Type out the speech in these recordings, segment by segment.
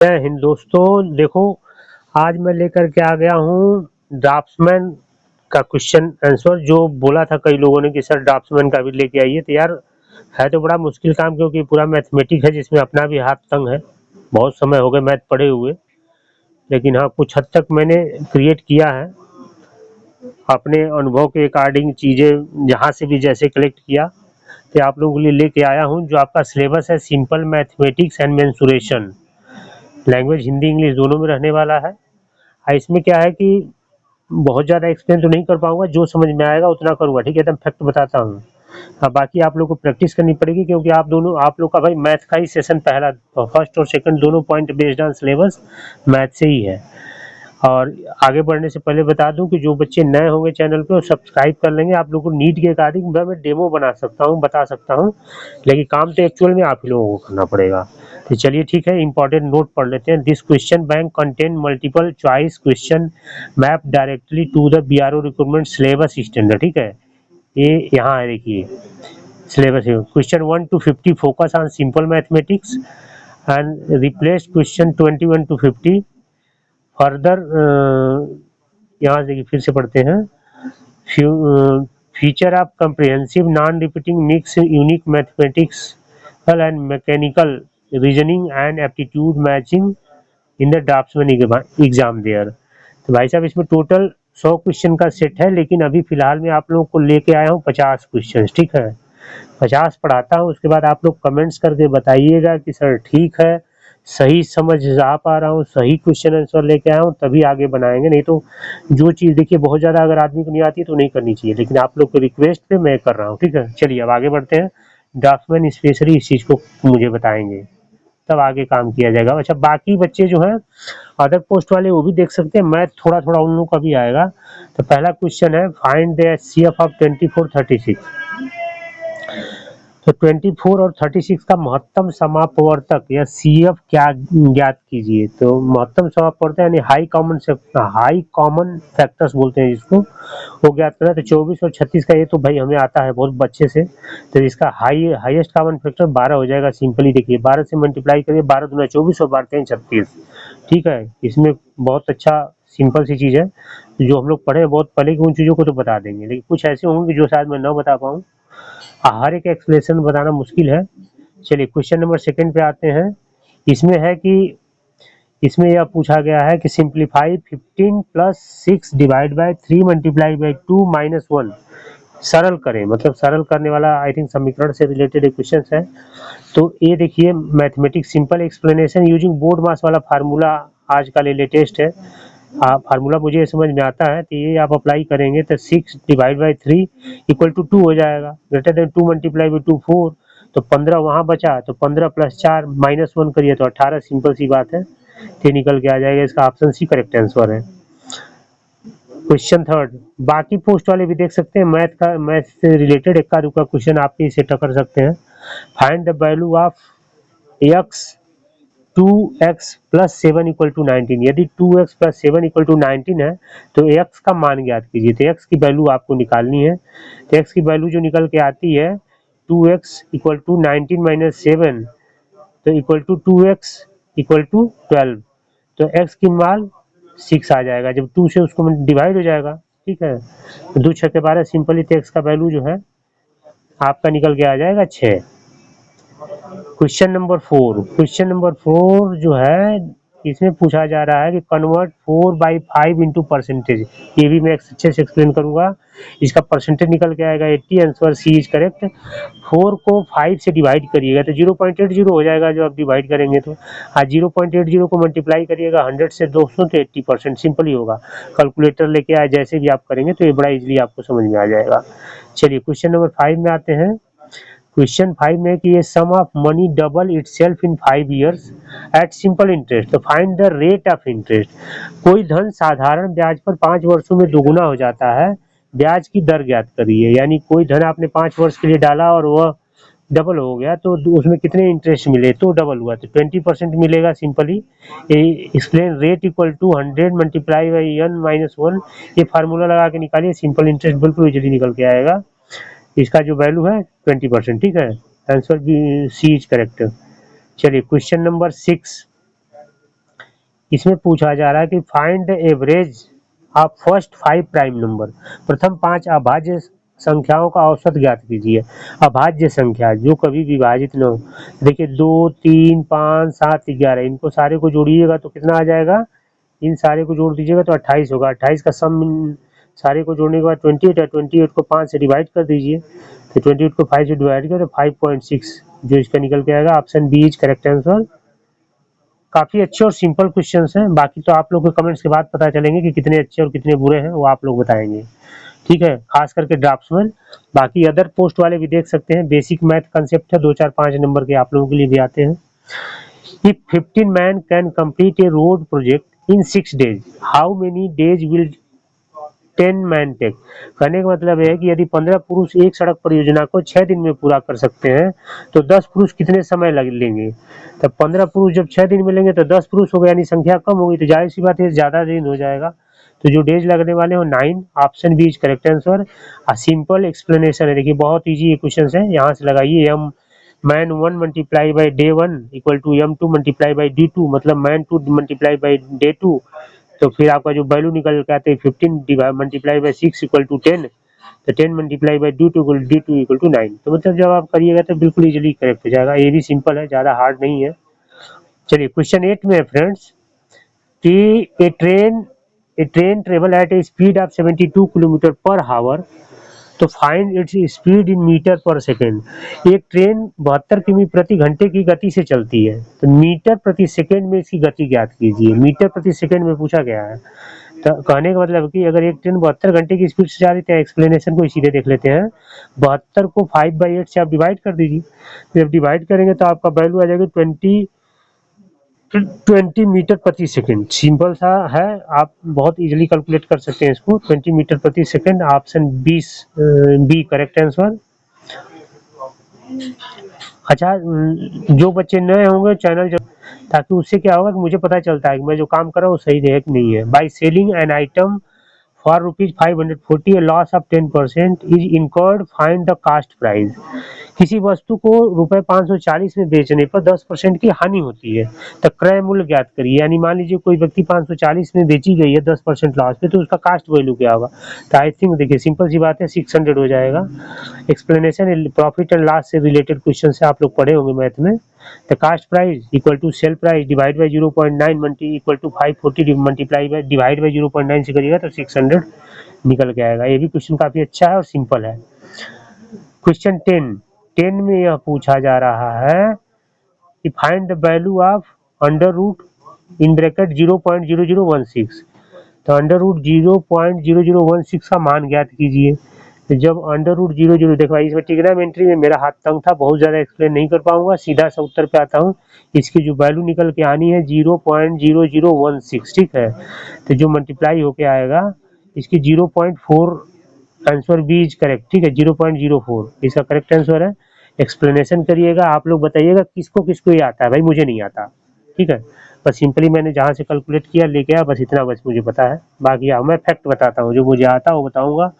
जय हिंद दोस्तों। देखो, आज मैं लेकर के आ गया हूँ ड्राफ्ट्समैन का क्वेश्चन आंसर। जो बोला था कई लोगों ने कि सर ड्राफ्ट्समैन का भी लेके आइए, तो यार है तो बड़ा मुश्किल काम, क्योंकि पूरा मैथमेटिक है जिसमें अपना भी हाथ तंग है। बहुत समय हो गए मैथ पढ़े हुए, लेकिन हाँ कुछ हद तक मैंने क्रिएट किया है अपने अनुभव के अकॉर्डिंग, चीज़ें जहाँ से भी जैसे कलेक्ट किया तो आप लोगों के लिए लेके आया हूँ। जो आपका सिलेबस है simple mathematics and mensuration, language Hindi English दोनों में रहने वाला है। इसमें क्या है कि बहुत ज़्यादा एक्सप्लेन तो नहीं कर पाऊंगा, जो समझ में आएगा उतना करूंगा, ठीक है। एकदम फैक्ट बताता हूँ। हाँ, बाकी आप लोग को प्रैक्टिस करनी पड़ेगी, क्योंकि आप लोग का भाई मैथ का ही सेशन पहला, फर्स्ट और सेकंड दोनों point based on syllabus math से ही है। और आगे बढ़ने से पहले बता दूं कि जो बच्चे नए होंगे चैनल पे वो सब्सक्राइब कर लेंगे। आप लोगों को नीट के अकॉर्डिंग मैं डेमो बना सकता हूँ, बता सकता हूँ, लेकिन काम तो एक्चुअल में आप ही लोगों को करना पड़ेगा। तो चलिए ठीक है, इंपॉर्टेंट नोट पढ़ लेते हैं। This question bank contain multiple choice question map directly to the BRO recruitment syllabus standard, ठीक है। ये यहाँ है, देखिए सिलेबस है। Question 1 to 50 focus on simple mathematics and replace question 21 to 50 further. यहाँ से देखिए फिर से पढ़ते हैं। Feature of comprehensive non repeating mix unique mathematics and mechanical reasoning and aptitude matching in the draftsman exam there. तो भाई साहब इसमें टोटल 100 क्वेश्चन का सेट है, लेकिन अभी फिलहाल में आप लोगों को लेके आया हूँ 50 क्वेश्चन, ठीक है। 50 पढ़ाता हूँ, उसके बाद आप लोग कमेंट्स करके बताइएगा कि सर ठीक है, सही समझ आ पा रहा हूँ, सही क्वेश्चन आंसर लेके आया हूँ, तभी आगे बनाएंगे। नहीं तो जो चीज़ देखिए बहुत ज़्यादा अगर आदमी को नहीं आती है तो नहीं करनी चाहिए, लेकिन आप लोग के रिक्वेस्ट पे मैं कर रहा हूँ, ठीक है। चलिए अब आगे बढ़ते हैं। ड्राफ्ट्समैन स्पेशली इस चीज़ को मुझे बताएंगे, तब आगे काम किया जाएगा। अच्छा, बाकी बच्चे जो हैं अदर पोस्ट वाले वो भी देख सकते हैं, मैथ थोड़ा थोड़ा उन लोगों का भी आएगा। तो पहला क्वेश्चन है, फाइंड द एचसीएफ ऑफ 24 36। तो 24 और 36 का महत्तम समापवर्तक या सीएफ क्या ज्ञात कीजिए। तो महत्तम समापवर्तक यानी हाई कॉमन फैक्टर्स बोलते हैं जिसको, वो ज्ञात करना है। तो 24 और 36 का ये तो भाई हमें आता है बहुत अच्छे से। तो इसका हाईएस्ट कॉमन फैक्टर 12 हो जाएगा। सिंपली देखिए 12 से मल्टीप्लाई करिए, 12 दूना 24 और 12 तीन 36, ठीक है। इसमें बहुत अच्छा सिंपल सी चीज़ है, जो हम लोग पढ़े बहुत पहले की उन चीज़ों को तो बता देंगे, लेकिन कुछ ऐसे होंगे जो शायद मैं ना बता पाऊँ। हर एक एक्सप्लेनेशन बताना मुश्किल है। चलिए क्वेश्चन नंबर सेकंड पे आते हैं। इसमें है कि इसमें यह पूछा गया है कि simplify 15 plus 6 divide by 3 multiply by 2 minus 1, सरल करें। मतलब सरल करने वाला आई थिंक समीकरण से रिलेटेड एक क्वेश्चन है। तो ये देखिए mathematics simple explanation using BODMAS वाला फार्मूला आज का लेटेस्ट है। फार्मूला मुझे समझ में आता है, तो ये आप अप्लाई करेंगे तो 6 डिवाइड बाई 3 इक्वल टू 2 हो जाएगा। ग्रेटर देन 2 मल्टीप्लाई बाई 2 4, तो 15 वहाँ बचा, तो 15 प्लस 4 माइनस 1 करिए तो 18। सिंपल सी बात है, ये निकल के आ जाएगा। इसका ऑप्शन सी करेक्ट आंसर है। क्वेश्चन थर्ड, बाकी पोस्ट वाले भी देख सकते हैं, मैथ से रिलेटेड इक्का दुक्का क्वेश्चन आप इसे टकर सकते हैं। Find the value of x 2x plus 7 equal to 19। यदि 2x प्लस 7 इक्वल टू 19 है तो x का मान ज्ञात कीजिए। तो x की वैल्यू आपको निकालनी है। तो x की वैल्यू जो निकल के आती है 2x इक्वल टू 19 माइनस 7, तो equal to 2x equal to 12। तो x की मान 6 आ जाएगा जब 2 से उसको डिवाइड हो जाएगा, ठीक है। तो 2 6 के 12, सिंपली तो x का वैल्यू जो है आपका निकल के आ जाएगा 6। क्वेश्चन नंबर 4, क्वेश्चन नंबर 4 जो है इसमें पूछा जा रहा है कि कन्वर्ट 4/5 इंटू परसेंटेज। ये भी मैं अच्छे से एक्सप्लेन करूंगा। इसका परसेंटेज निकल के आएगा 80, आंसर सी इज करेक्ट। 4 को 5 से डिवाइड करिएगा तो 0.80 हो जाएगा जो आप डिवाइड करेंगे तो। आज 0.80 को मल्टीप्लाई करिएगा 100 से 200 तो 80%। सिंपल ही होगा, कैलकुलेटर लेके आए जैसे भी आप करेंगे तो ये बड़ा इजीली आपको समझ में आ जाएगा। चलिए क्वेश्चन नंबर 5 में आते हैं। क्वेश्चन 5 में कि ये sum of money double itself in 5 years at simple interest, तो find the rate of interest. कोई धन साधारण ब्याज पर 5 वर्षों में दोगुना हो जाता है, ब्याज की दर ज्ञात करिए। यानी कोई धन आपने 5 वर्ष के लिए डाला और वह डबल हो गया तो उसमें कितने इंटरेस्ट मिले, तो डबल हुआ तो 20% मिलेगा। Simply explain rate equal to 100 multiply by n minus 1। ये फार्मूला लगा के निकालिए, सिंपल इंटरेस्ट बिल्कुल इजीली निकल के आएगा। इसका जो वैल्यू है 20%, ठीक है। आंसर भी सी इज करेक्ट। चलिए क्वेश्चन नंबर 6, इसमें पूछा जा रहा है कि find the average of first 5 prime number, प्रथम 5 अभाज्य संख्याओं का औसत ज्ञात कीजिए। अभाज्य संख्या जो कभी विभाजित न हो, देखिए 2, 3, 5, 7, 11 इनको सारे को जोड़िएगा तो कितना आ जाएगा, इन सारे को जोड़ दीजिएगा तो 28 होगा। 28 का सम सारे को जोड़ने के बाद 28 है, 28 को 5 से डिवाइड कर दीजिए, तो 28 को 5 से डिवाइड करें तो 5.6 जो इसका निकल के आएगा। Option B is correct answer. काफी अच्छे और सिंपल क्वेश्चंस हैं, बाकी तो आप लोग के कमेंट्स के बाद पता चलेंगे कि कितने अच्छे और कितने बुरे हैं, वो आप लोग बताएंगे, ठीक है, खास करके ड्राफ्ट्समैन। बाकी अदर पोस्ट वाले भी देख सकते हैं, बेसिक मैथ कंसेप्ट है, 2, 4, 5 नंबर के आप लोगों के लिए भी आते हैं। If 15 man can complete a road project in 6 days, how many days will 10 man take. कहने का मतलब है कि यदि 15 पुरुष एक सड़क परियोजना को 6 दिन में पूरा कर सकते हैं तो 10 पुरुष कितने समय लग लेंगे। तब 15 पुरुष जब 6 दिन में लेंगे तो 10 पुरुष हो गए, यानी संख्या कम होगी, तो जाहिर सी बात है ज्यादा दिन हो जाएगा। तो जो डेज लगने वाले हो 9, option B is correct answer. Simple explanation है, देखिए बहुत ईजी क्वेश्चन है। यहाँ से लगाइए m man 1 multiply by day 1 equal to M2 multiply by D2, मतलब मैन 2 मल्टीप्लाई बाई डे 2, तो फिर आपका जो वैल्यू निकल के आते हैं 15 मल्टीप्लाई बाई 6 इक्वल टू 10, तो 10 multiply by D2 equal to 9। तो मतलब जब आप करिएगा तो बिल्कुल इजीली करेक्ट हो जाएगा। ये भी सिंपल है, ज़्यादा हार्ड नहीं है। चलिए क्वेश्चन 8 में है फ्रेंड्स कि a train travel at a speed of 72 kilometre per hour, तो find its speed in metre per second. एक ट्रेन 72 किमी प्रति घंटे की गति से चलती है, तो मीटर प्रति सेकेंड में इसकी गति ज्ञात कीजिए। मीटर प्रति सेकेंड में पूछा गया है, तो कहने का मतलब कि अगर एक ट्रेन 72 घंटे की स्पीड से जा रही है, एक्सप्लेनेशन को सीधे देख लेते हैं। 72 को 5/8 से आप डिवाइड कर दीजिए, जब डिवाइड करेंगे तो आपका वैल्यू आ जाएगी 20 मीटर प्रति सेकंड। सिंपल सा है, आप बहुत इजीली कैलकुलेट कर सकते हैं इसको। 20 मीटर प्रति second, option 20 b correct answer. अच्छा, जो बच्चे नए होंगे चैनल, ताकि उससे क्या होगा कि मुझे पता चलता है कि मैं जो काम कर रहा हूँ सही है कि नहीं है। By selling an item for ₹540 a loss of 10% is incurred, find the cost price. किसी वस्तु को ₹540 में बेचने पर 10% की हानि होती है, तो क्रय मूल्य ज्ञात करिए। यानी मान लीजिए कोई व्यक्ति 540 में बेची गई है 10% लॉस पे, तो उसका कास्ट वैल्यू क्या होगा। तो आई थिंक देखिए सिंपल सी बात है, 600 हो जाएगा। एक्सप्लेनेशन प्रॉफिट एंड लॉस से रिलेटेड क्वेश्चन से आप लोग पढ़े होंगे मैथ में। The cost price equal to sale price divide by 0.9 multi equal to 540 multiply by divide by 0.9 से करिएगा तो 600 निकल के आएगा। ये भी क्वेश्चन काफी अच्छा है और सिंपल है। क्वेश्चन 10 में यह पूछा जा रहा है कि find the value of under root in bracket 0.0016, तो अंडर रूट 0.0016 का मान ज्ञात कीजिए। तो जब अंडर रूट 00, देखो इसमें ट्रिग्नोमेट्री में मेरा हाथ तंग था, बहुत ज़्यादा एक्सप्लेन नहीं कर पाऊंगा, सीधा सा उत्तर पे आता हूँ। इसकी जो वैल्यू निकल के आनी है 0.0016, ठीक है, तो जो मल्टीप्लाई होके आएगा इसकी 0.4, आंसर बी इज करेक्ट, ठीक है, 0.04 इसका करेक्ट आंसर है। एक्सप्लेनेशन करिएगा, आप लोग बताइएगा किसको किसको ये आता है, भाई मुझे नहीं आता, ठीक है। बस सिंपली मैंने जहाँ से कैलकुलेट किया लेके आया, बस इतना बस मुझे पता है। बाकी मैं फैक्ट बताता हूँ, जो मुझे आता है वो बताऊंगा,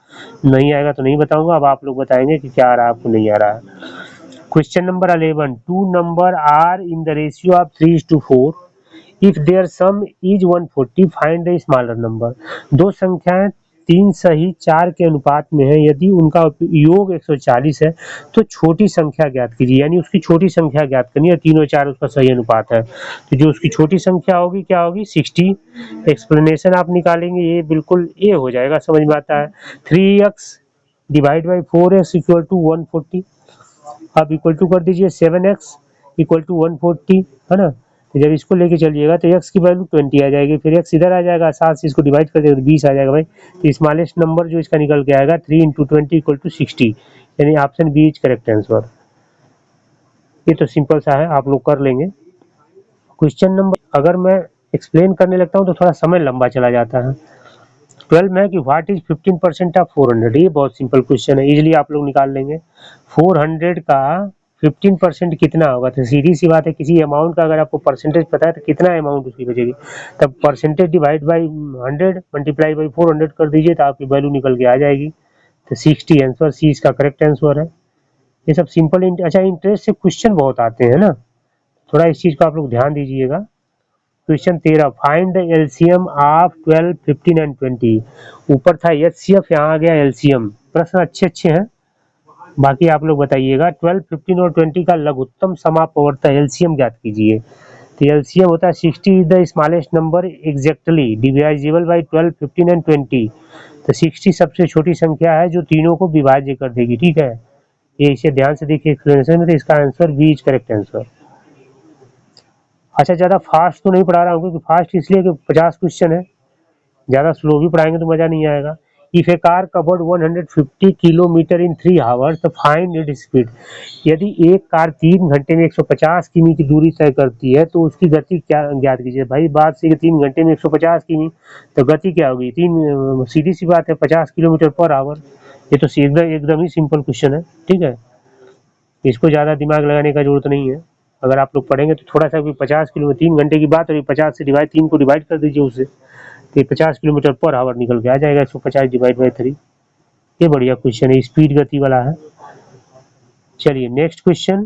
नहीं आएगा तो नहीं बताऊंगा। अब आप लोग बताएंगे कि क्या आ रहा है, आपको नहीं आ रहा है। Question number 11, two number are in the ratio of 3:4, if their sum is 140, find the smaller number. दो संख्याएं 3 सही 4 के अनुपात में है, यदि उनका योग 140 है तो छोटी संख्या ज्ञात कीजिए। यानी उसकी छोटी संख्या ज्ञात करनी है, 3 और 4 उसका सही अनुपात है, तो जो उसकी छोटी संख्या होगी क्या होगी, 60। एक्सप्लेनेशन आप निकालेंगे, ये बिल्कुल ये हो जाएगा, समझ में आता है। 3x divide by 4x equal to 140, आप इक्वल टू कर दीजिए 7x इक्वल टू 140, है ना। तो जब इसको लेके चलिएगा तो x की वैल्यू 20 आ जाएगी, फिर x इधर आ जाएगा, 7 से इसको डिवाइड कर देगा तो 20 आ जाएगा भाई। तो स्मॉलेस्ट नंबर जो इसका निकल के आएगा 3 × 20 इक्वल टू 60, यानी option B is correct answer. ये तो सिंपल सा है, आप लोग कर लेंगे। क्वेश्चन नंबर, अगर मैं एक्सप्लेन करने लगता हूँ तो थोड़ा समय लंबा चला जाता है। 12 में कि व्हाट इज 15% ऑफ 400, ये बहुत सिंपल क्वेश्चन है, इजीली आप लोग निकाल लेंगे। 400 का 15% कितना होगा, तो सीधी सी बात है, किसी अमाउंट का अगर आपको परसेंटेज पता है तो कितना अमाउंट उसकी बचेगी, तब percentage divide by 100 multiply by 400 कर दीजिए तो आपकी वैल्यू निकल के आ जाएगी। तो 60 आंसर, सी इसका करेक्ट आंसर है। ये सब सिंपल। अच्छा, इंटरेस्ट से क्वेश्चन बहुत आते हैं ना, थोड़ा इस चीज को आप लोग ध्यान दीजिएगा। Question 13, find the LCM of 12, 15 and 20। ऊपर था एचसीएफ, यहाँ आ गया एलसीएम। प्रश्न अच्छे अच्छे हैं, बाकी आप लोग बताइएगा। 12, 15 और 20 का लघुत्तम समापवर्तक एलसीएम ज्ञात कीजिए। तो एलसीएम होता है 60 is the smallest number exactly divisible by 12, 15 and 20। तो 60 सबसे छोटी संख्या है जो तीनों को विभाज्य कर देगी, ठीक है। ये इसे ध्यान से देखिए एक्सप्लेनेशन में, तो इसका answer b is correct answer. अच्छा, ज़्यादा फास्ट तो नहीं पढ़ा रहा हूँ, क्योंकि फास्ट इसलिए कि 50 क्वेश्चन है, ज़्यादा स्लो भी पढ़ाएंगे तो मज़ा नहीं आएगा। If A car covered 150 kilometre in 3 hours तो फाइंड इट्स स्पीड। यदि एक कार 3 घंटे में 150 किमी की दूरी तय करती है तो उसकी गति क्या ज्ञात कीजिए। भाई बात से 3 घंटे में 150 किमी, तो गति क्या होगी? सीधी सी बात है, 50 किलोमीटर पर आवर। ये तो एकदम ही सिंपल क्वेश्चन है, ठीक है। इसको ज़्यादा दिमाग लगाने का जरूरत नहीं है। अगर आप लोग पढ़ेंगे तो थोड़ा सा भी 50 किलो 3 घंटे की बात है, 50 से डिवाइड 3 को डिवाइड कर दीजिए उससे, तो 50 किलोमीटर पर आवर निकल के आ जाएगा। 150 डिवाइड बाई 3। ये बढ़िया क्वेश्चन है, स्पीड गति वाला है। चलिए next question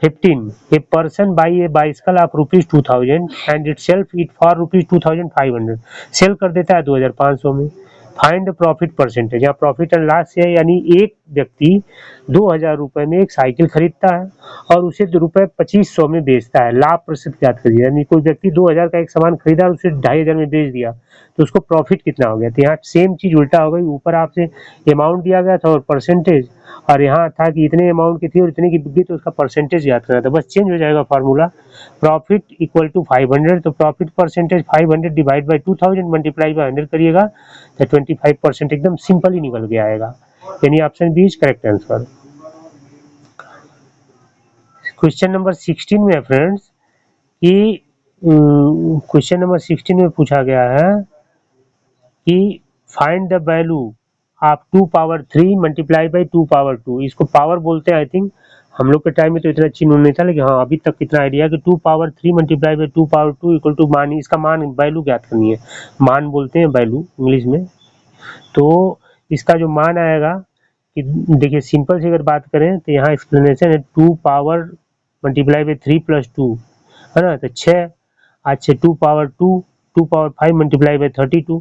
15, a person by a bicycle of ₹2000 and it self it for ₹2500। Sell कर देता है 2500 में। Find profit percentage. यहाँ प्रॉफिट एंड लॉस है, यानी एक व्यक्ति 2000 रुपए में एक साइकिल खरीदता है और उसे ₹2500 में बेचता है। लाभ प्रतिशत ज्ञात करिए। यानी कोई व्यक्ति 2000 का एक सामान खरीदा और उसे 2500 में बेच दिया, तो उसको प्रॉफिट कितना हो गया। तो यहाँ सेम चीज उल्टा हो गई, ऊपर आपसे अमाउंट दिया गया था और परसेंटेज, और यहाँ था कि इतने अमाउंट की थी और इतने की बिकी, तो उसका परसेंटेज याद करना था। बस चेंज हो जाएगा फार्मूला। प्रॉफिट इक्वल टू 500, तो profit percentage 500 divide by 2000 multiply by 100 करिएगा, तो 25% एकदम सिंपल ही निकल के आएगा। यानी option B is correct answer. Question number 16 में फ्रेंड्स कि क्वेश्चन नंबर 16 में पूछा गया है कि फाइंड द वैल्यू आप 2 पावर 3 मल्टीप्लाई बाई 2 पावर 2। इसको पावर बोलते हैं आई थिंक, हम लोग के टाइम में तो इतना चिन्ह नहीं था, लेकिन हाँ अभी तक कितना आइडिया कि 2 power 3 multiply by 2 power 2 equal to मान, इसका मान वैल्यू ज्ञात करनी है। मान बोलते हैं वैल्यू इंग्लिश में। तो इसका जो मान आएगा कि देखिए सिंपल से अगर बात करें तो यहाँ एक्सप्लेनेशन है 2 पावर मल्टीप्लाई बाई 3 प्लस 2 है ना, तो 6। अच्छा 2 पावर 2, 2 पावर 5 मल्टीप्लाई बाई 32।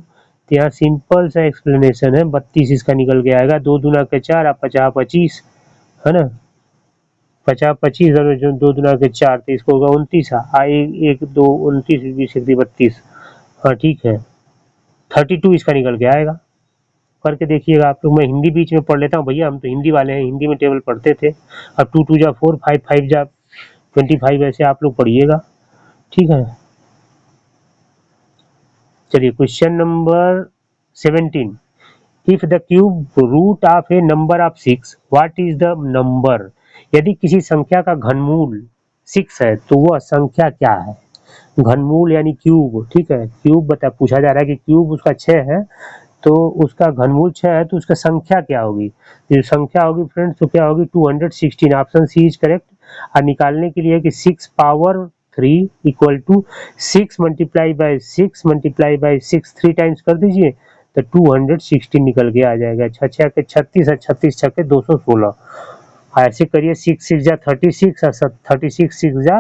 तो यहाँ सिंपल सा एक्सप्लेनेशन है 32 इसका निकल के आएगा। 2 दूना के 4 आप 50 25 है ना, 50 25 और 2 दूना के 4, तो इसको होगा 29। 1 2 29 20 32, हाँ ठीक है 32 इसका निकल के आएगा। करके देखिएगा आप लोग। मैं हिंदी बीच में पढ़ लेता हूँ भैया, हम तो हिंदी वाले हैं, हिंदी में टेबल पढ़ते थे। अब 2 2 जा 4, 5 5 जा 25, ऐसे आप लोग पढ़िएगा, ठीक है। चलिए question number 17, if the cube root of a number of 6 what is the number. यदि किसी संख्या का घनमूल 6 है तो वह संख्या क्या है। घनमूल यानी क्यूब, ठीक है। क्यूब बता पूछा जा रहा है कि क्यूब उसका 6 है, तो उसका घनमूल 6 है, तो उसका संख्या क्या होगी। जो संख्या होगी फ्रेंड्स तो क्या होगी 216। Option C is correct. और निकालने के लिए कि 6 power 3 equal to 6 multiply by 6 multiply by 6 3 times कर दीजिए, तो 216 निकल के आ जाएगा। 6 6 के 36 और 36 6 के 216। ऐसे करिए 6 6 जा 36 और 36 6 जा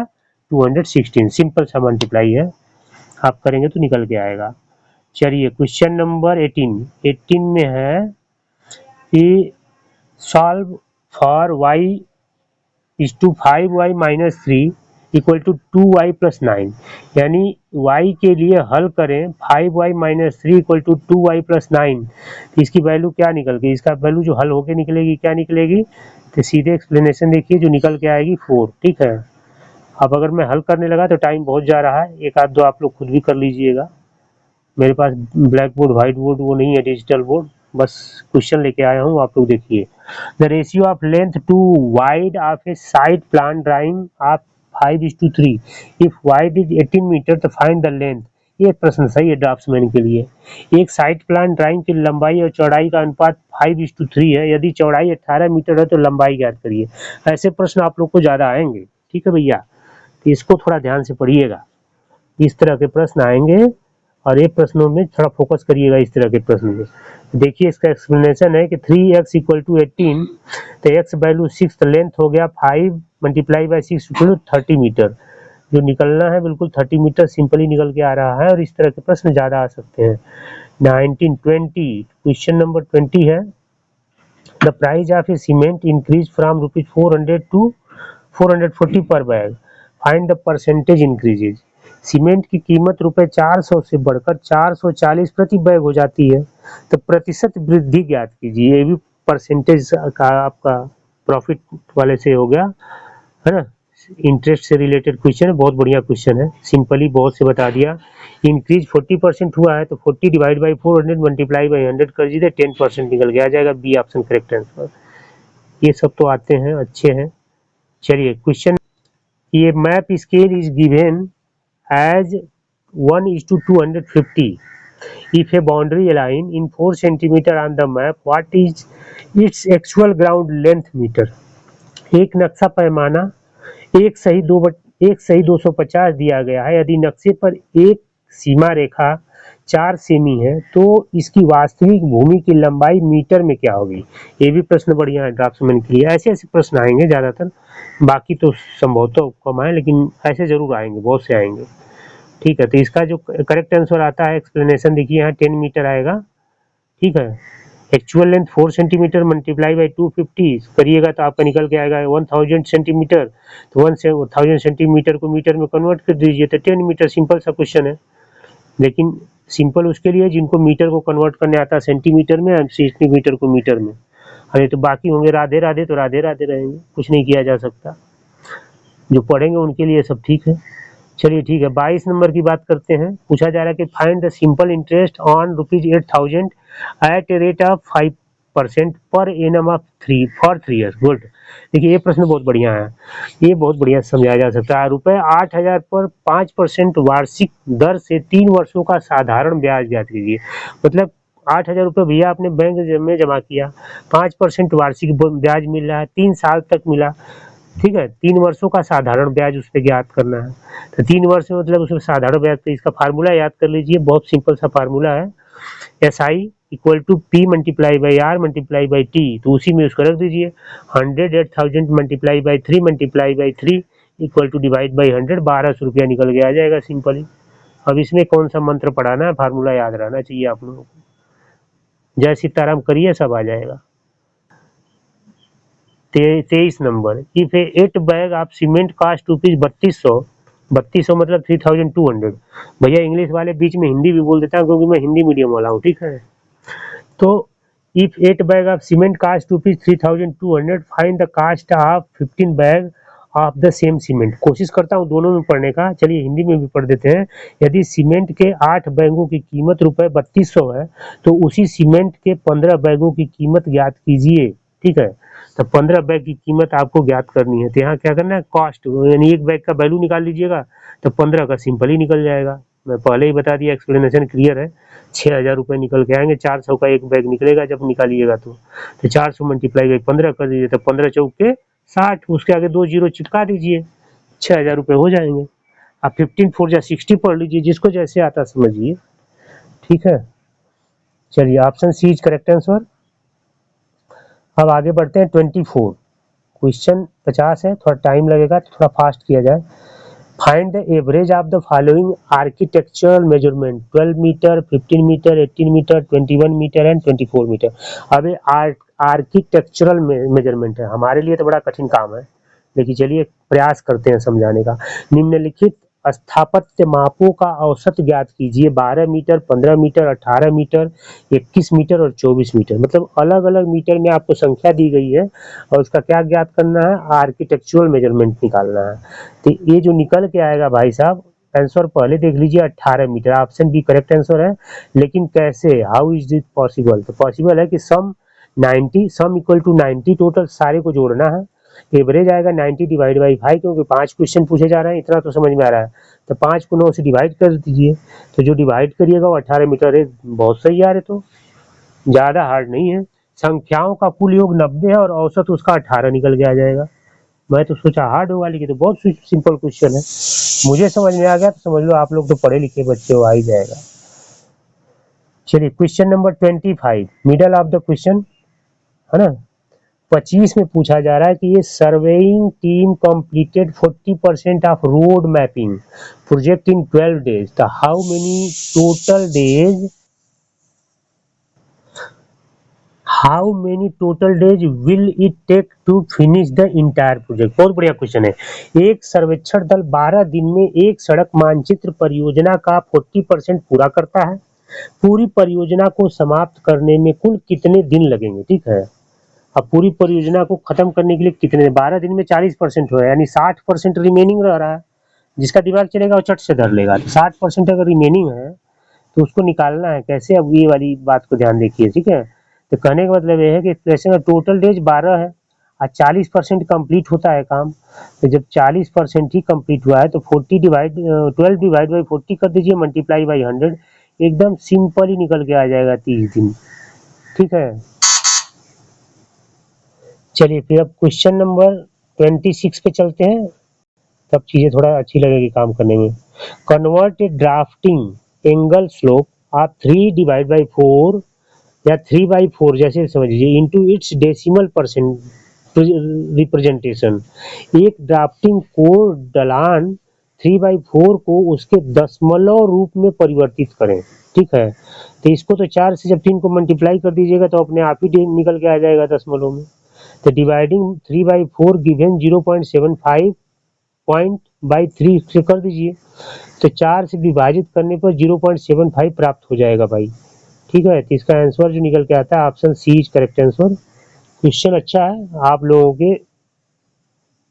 216। सिंपल सा मल्टीप्लाई है, आप करेंगे तो निकल के आएगा। चलिए क्वेश्चन नंबर 18 में है कि solve for y is to 5y minus 3 equal to 2y plus 9। यानी y के लिए हल करें 5y minus 3 equal to 2y plus 9। इसकी वैल्यू क्या निकल गई, इसका वैल्यू जो हल होके निकलेगी क्या निकलेगी, तो सीधे एक्सप्लेनेशन देखिए जो निकल के आएगी 4, ठीक है। अब अगर मैं हल करने लगा तो टाइम बहुत जा रहा है, एक आध दो आप लोग खुद भी कर लीजिएगा। मेरे पास ब्लैक बोर्ड व्हाइट बोर्ड वो नहीं है, डिजिटल बोर्ड, बस क्वेश्चन लेके आया हूँ, आप लोग देखिए। The ratio of length to wide of a side plan drawing of 5:3। If wide is 18 metre तो फाइंड द लेंथ। ये प्रश्न सही है ड्राफ्ट्समैन के लिए। एक साइड प्लान ड्राइंग की लंबाई और चौड़ाई का अनुपात 5:3 है। यदि चौड़ाई 18 मीटर है तो लंबाई ज्ञात करिए। ऐसे प्रश्न आप लोग को ज्यादा आएंगे, ठीक है भैया, तो इसको थोड़ा ध्यान से पढ़िएगा। इस तरह के प्रश्न आएंगे और ये प्रश्नों में थोड़ा फोकस करिएगा। इस तरह के प्रश्न में देखिए इसका एक्सप्लेनेशन है कि 3x इक्वल टू 18, तो x वैल्यू 6, तो लेंथ हो गया 5 multiply by 6 equal to 30 metre. जो निकलना है बिल्कुल 30 मीटर सिंपली निकल के आ रहा है, और इस तरह के प्रश्न ज्यादा आ सकते हैं। 1920 क्वेश्चन नंबर 20 है, the price of a cement increase from ₹400 to 440 per bag, find the percentage increases. Cement की कीमत ₹400 से बढ़कर 440 प्रति बैग हो जाती है, तो प्रतिशत वृद्धि ज्ञात कीजिए। ये भी परसेंटेज का आपका प्रॉफिट वाले से हो गया, है ना। इंटरेस्ट से रिलेटेड क्वेश्चन है, बहुत बढ़िया क्वेश्चन है, सिंपली बहुत से बता दिया। इंक्रीज 40% हुआ है तो 40 डिवाइड बाई 400 मल्टीप्लाई बाई 100 कर दीजिए, 10% निकल के आ जाएगा। B option correct answer. ये सब तो आते हैं, अच्छे हैं। चलिए क्वेश्चन, ये map scale is given as 1:250। If a boundary line in 4 centimeter on the map, what is its actual ground length meter? एक नक्शा पैमाना 1:250 दिया गया है। यदि नक्शे पर एक सीमा रेखा 4 सेमी है तो इसकी वास्तविक भूमि की लंबाई मीटर में क्या होगी? ये भी प्रश्न बढ़िया है ड्राफ्ट्समैन के लिए। ऐसे ऐसे प्रश्न आएंगे ज्यादातर, बाकी तो संभवतः कम आए, लेकिन ऐसे जरूर आएंगे, बहुत से आएंगे। ठीक है, तो इसका जो करेक्ट आंसर आता है, एक्सप्लेनेशन देखिए यहाँ 10 मीटर आएगा। ठीक है, actual length 4 centimetre multiply by 250 करिएगा तो आपका निकल के आएगा 1000 सेंटीमीटर। तो 1000 सेंटीमीटर को मीटर में कन्वर्ट कर दीजिए तो 10 मीटर। सिंपल सा क्वेश्चन है, लेकिन सिंपल उसके लिए जिनको मीटर को कन्वर्ट करने आता है सेंटीमीटर में, सेंटीमीटर को मीटर में। अरे तो बाकी होंगे राधे राधे, तो राधे राधे रहेंगे, कुछ नहीं किया जा सकता। जो पढ़ेंगे उनके लिए सब ठीक है। चलिए ठीक है, 22 नंबर की बात करते हैं। पूछा जा रहा है कि find the simple interest on ₹8,000 at a rate of 5% per annum of 3 years. Good. देखिए ये प्रश्न बहुत बढ़िया है, ये बहुत बढ़िया समझाया जा सकता है। ₹8,000 पर 5% वार्षिक दर से 3 वर्षों का साधारण ब्याज ज्ञात कीजिए। मतलब 8,000 रुपये भैया आपने बैंक में जमा किया, 5% वार्षिक ब्याज मिल रहा है, 3 साल तक मिला। ठीक है, 3 वर्षों का साधारण ब्याज उस पर ज्ञात करना है। तो 3 वर्ष में मतलब उसमें साधारण ब्याज, तो इसका फार्मूला याद कर लीजिए, बहुत सिंपल सा फार्मूला है। SI equal to P multiply by R multiply by T, तो उसी में उसको रख दीजिए। 100,000 multiply by 3 multiply by 3 equal to divide by 100, 1200 रुपया निकल के आ जाएगा सिंपली। अब इसमें कौन सा मंत्र पढ़ाना है, फार्मूला याद रहना चाहिए आप लोगों को। जय सीताराम करिए, सब आ जाएगा। 23 number, if a 8 bag of cement cost ₹3200 मतलब 3200। भैया इंग्लिश वाले बीच में हिंदी भी बोल देता हूँ क्योंकि मैं हिंदी मीडियम वाला हूँ। ठीक है, तो if 8 bag of cement cost ₹3200, find the cost of 15 bag of the same cement. कोशिश करता हूँ दोनों में पढ़ने का, चलिए हिंदी में भी पढ़ देते हैं। यदि सीमेंट के 8 बैगों की कीमत ₹3200 है तो उसी सीमेंट के 15 बैगों की कीमत ज्ञात कीजिए। ठीक है, तो 15 बैग की कीमत आपको ज्ञात करनी है, तो यहाँ क्या करना है, कॉस्ट यानी एक बैग का वैल्यू निकाल लीजिएगा, तो 15 का सिंपल ही निकल जाएगा। मैं पहले ही बता दिया, एक्सप्लेनेशन क्लियर है। 6,000 रुपये निकल के आएंगे, 400 का एक बैग निकलेगा जब निकालिएगा तो 400 मल्टीप्लाई बाई 15 कर दीजिए, तो 15 चौके 60, उसके आगे 2 जीरो चिपका दीजिए, 6,000 रुपये हो जाएंगे। आप 15 4 जा 60 पढ़ लीजिए, जिसको जैसे आता समझिए। ठीक है, चलिए option C is correct answer. अब आगे बढ़ते हैं 24 क्वेश्चन 50 है, थोड़ा टाइम लगेगा तो थोड़ा फास्ट किया जाए। Find the average of the following architectural measurement 12 metre, 15 metre, 18 metre, 21 metre and 24 metre. अब ये आर्किटेक्चरल मेजरमेंट है, हमारे लिए तो बड़ा कठिन काम है, लेकिन चलिए प्रयास करते हैं समझाने का। निम्नलिखित स्थापत्य मापों का औसत ज्ञात कीजिए। 12 मीटर, 15 मीटर, 18 मीटर, 21 मीटर और 24 मीटर। मतलब अलग अलग मीटर में आपको संख्या दी गई है और उसका क्या ज्ञात करना है, आर्किटेक्चुरल मेजरमेंट निकालना है। तो ये जो निकल के आएगा भाई साहब, आंसर पहले देख लीजिए, 18 metre option B correct answer है। लेकिन कैसे, हाउ इज इट पॉसिबल? तो पॉसिबल है कि सम इक्वल टू 90, टोटल सारे को जोड़ना है। एवरेज आएगा 90 डिवाइड बाई 5, क्योंकि 5 क्वेश्चन पूछे जा रहे हैं, इतना तो समझ में आ रहा है। तो 5 को 9 से डिवाइड कर दीजिए, तो जो डिवाइड करिएगा वो 18 मीटर है। बहुत सही यार, तो ज्यादा हार्ड नहीं है। संख्याओं का कुल योग 90 है और औसत उसका 18 निकल के आ जाएगा। मैं तो सोचा हार्ड होगा, लेकिन तो बहुत सिंपल क्वेश्चन है। मुझे समझ में आ गया तो समझ लो आप लोग तो पढ़े लिखे बच्चे हो, आ ही जाएगा। चलिए question number 25, middle of the question है ना। 25 में पूछा जा रहा है कि ये surveying team completed 40% of road mapping project in 12 days, तो how many total days will it take to finish the entire project. बहुत बढ़िया क्वेश्चन है। एक सर्वेक्षण दल 12 दिन में एक सड़क मानचित्र परियोजना का 40% पूरा करता है। पूरी परियोजना को समाप्त करने में कुल कितने दिन लगेंगे? ठीक है, अब पूरी परियोजना को खत्म करने के लिए कितने, 12 दिन में 40% हो, यानी 60% रिमेनिंग रह रहा है। जिसका दिमाग चलेगा वो चट से धर लेगा। तो 60% अगर रिमेनिंग है तो उसको निकालना है कैसे? अब ये वाली बात को ध्यान देखिए, ठीक है। तो कहने का मतलब ये है कि क्वेश्चन का टोटल डेज 12 है और 40% कंप्लीट होता है काम। तो जब 40% ही कंप्लीट हुआ है तो 12 डिवाइड बाई 40 कर दीजिए, मल्टीप्लाई बाई 100, एकदम सिंपल ही निकल के आ जाएगा 30 दिन। ठीक है, चलिए फिर अब क्वेश्चन नंबर 26 पे चलते हैं, तब चीजें थोड़ा अच्छी लगेगी काम करने में। कन्वर्ट ए ड्राफ्टिंग एंगल स्लोप आप 3 डिवाइड बाई 4 या 3/4 जैसे समझिए into its decimal percent representation. एक ड्राफ्टिंग को ढलान 3/4 को उसके दशमलव रूप में परिवर्तित करें। ठीक है, तो इसको तो 4 से जब 3 को मल्टीप्लाई कर दीजिएगा तो अपने आप ही निकल के आ जाएगा दशमलव में। तो डिवाइडिंग 3/4 गिवन 0.75 पॉइंट बाई 3 से कर दीजिए, तो 4 से विभाजित करने पर 0.75 प्राप्त हो जाएगा भाई। ठीक है, तो इसका आंसर जो निकल के आता है option C is correct answer. Question अच्छा है, आप लोगों के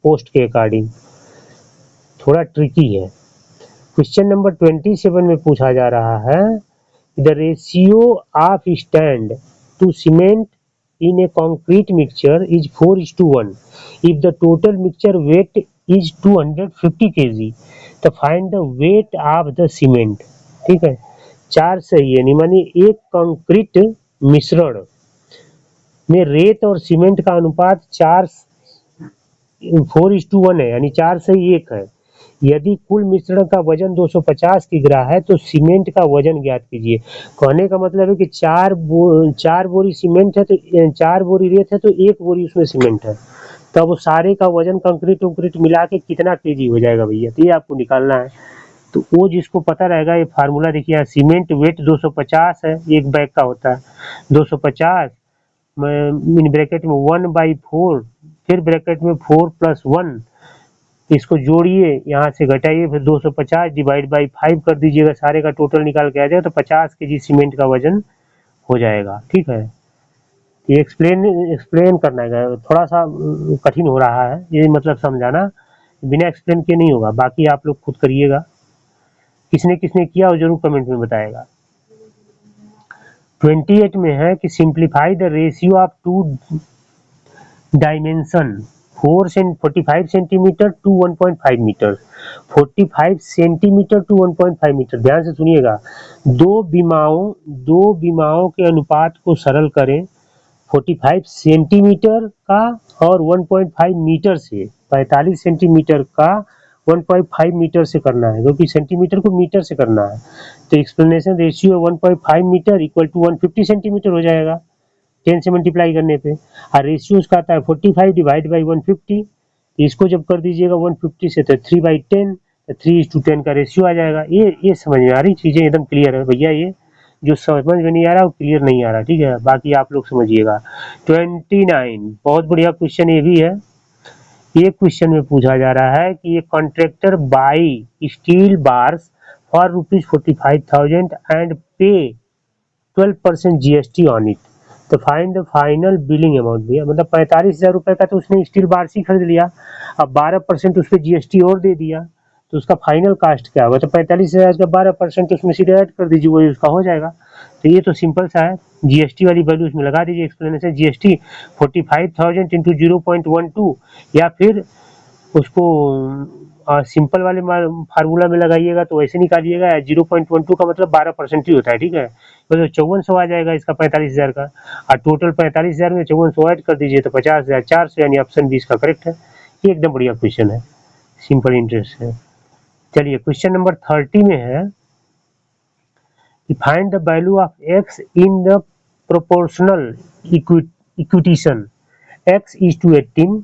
पोस्ट के अकॉर्डिंग थोड़ा ट्रिकी है। क्वेश्चन नंबर 27 में पूछा जा रहा है the ratio of sand to cement in a concrete mixture is 4:1 if the total mixture weight is 250 kg, तो find the weight of the cement। ठीक है, 4 सही है, मानी एक कंक्रीट मिश्रण में रेत और सीमेंट का अनुपात 4:1 है, यानी 4 से 1 है। यदि कुल मिश्रण का वजन 250 किग्रा है तो सीमेंट का वजन ज्ञात कीजिए। कहने का मतलब है कि 4 बोरी सीमेंट है तो 4 बोरी रेत है तो 1 बोरी उसमें सीमेंट है, तब वो सारे का वजन कंक्रीट मिला के कितना केजी हो जाएगा भैया, तो ये आपको निकालना है। तो वो जिसको पता रहेगा ये फार्मूला देखिए, सीमेंट वेट 250 है, एक बैग का होता है 250 इन ब्रैकेट में 1/4, फिर ब्रैकेट में 4 + 1, इसको जोड़िए, यहाँ से घटाइए, फिर 250 डिवाइड बाई 5 कर दीजिएगा, सारे का टोटल निकाल के आ जाएगा, तो 50 केजी सीमेंट का वजन हो जाएगा। ठीक है, ये एक्सप्लेन करना है, थोड़ा सा कठिन हो रहा है ये, मतलब समझाना बिना एक्सप्लेन के नहीं होगा, बाकी आप लोग खुद करिएगा। किसने किसने किया वो जरूर कमेंट में बताएगा। 28 में है कि simplify the ratio of 2 dimension 45 centimetre to 1.5 metre, 45 centimetre to 1.5 metre. ध्यान से सुनिएगा, दो विमाओं के अनुपात को सरल करें 45 सेंटीमीटर का और 1.5 मीटर से, 45 सेंटीमीटर का 1.5 मीटर से करना है, क्योंकि सेंटीमीटर को मीटर से करना है। तो explanation ratio 1.5 metre equal to 150 centimetre हो जाएगा 10 से मल्टीप्लाई करने पे। और रेशियो उसका आता है 45 डिवाइड बाई 150, इसको जब कर दीजिएगा 150 से तो 3/10, 3:10 का रेशियो आ जाएगा। ये समझ में आ रही चीजें, एकदम क्लियर है भैया। ये जो समझ में नहीं आ रहा वो क्लियर नहीं आ रहा, ठीक है, बाकी आप लोग समझिएगा। 29 बहुत बढ़िया क्वेश्चन ये भी है। ये क्वेश्चन में पूछा जा रहा है कि ये contractor by steel bars for ₹45,000 and पे 12% GST ऑन इट, तो find the final billing amount. भैया मतलब 45,000 रुपए का तो उसने स्टील बार्स ही खरीद लिया, अब 12% उस पर GST और दे दिया, तो उसका फाइनल कास्ट क्या होगा? तो 45,000 का 12% उसमें सीधे ऐड कर दीजिए, वही उसका हो जाएगा। तो ये तो सिंपल सा है, GST वाली वैल्यू उसमें लगा दीजिए। एक्सप्लेनेशन GST 45,000 इंटू 0.12, या फिर उसको सिंपल वाले फार्मूला में लगाइएगा तो वैसे निकालिएगा। 0.12 का मतलब 12% ही होता है, ठीक है, तो 5400 आ जाएगा इसका 45,000 का, और टोटल 45,000 में 5400 ऐड कर दीजिए तो 50,400, यानी ऑप्शन 20 का करेक्ट है। ये एकदम बढ़िया क्वेश्चन है, सिंपल इंटरेस्ट है। चलिए क्वेश्चन नंबर 30 में है कि find the value of x in the proportional equation x is to 18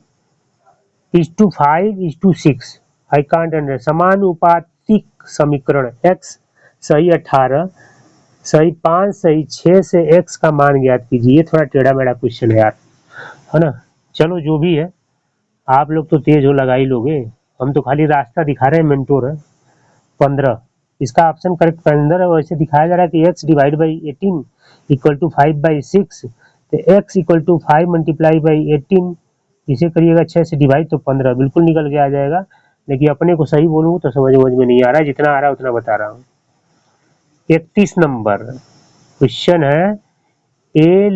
is to 5 is to 6, I can't under, समानुपातिक समीकरण x सही 18 सही 5 सही 6 से x का मान ज्ञात कीजिए। ये थोड़ा टेढ़ा मेढ़ा क्वेश्चन है यार, है ना। चलो जो भी है, आप लोग तो तेज हो, लगा ही लोगे, हम तो खाली रास्ता दिखा रहे हैं, मेंटोर है। 15 इसका ऑप्शन करेक्ट 15 है। वैसे दिखाया जा रहा है कि x divide by 18 equal to 5/6, तो x equal to 5 multiply by 18, इसे करिएगा 6 से डिवाइड तो 15 बिल्कुल निकल के आ जाएगा। लेकिन अपने को सही बोलूँ तो समझ में नहीं आ रहा है, जितना आ रहा है उतना बता रहा हूँ। 31 नंबर क्वेश्चन है, a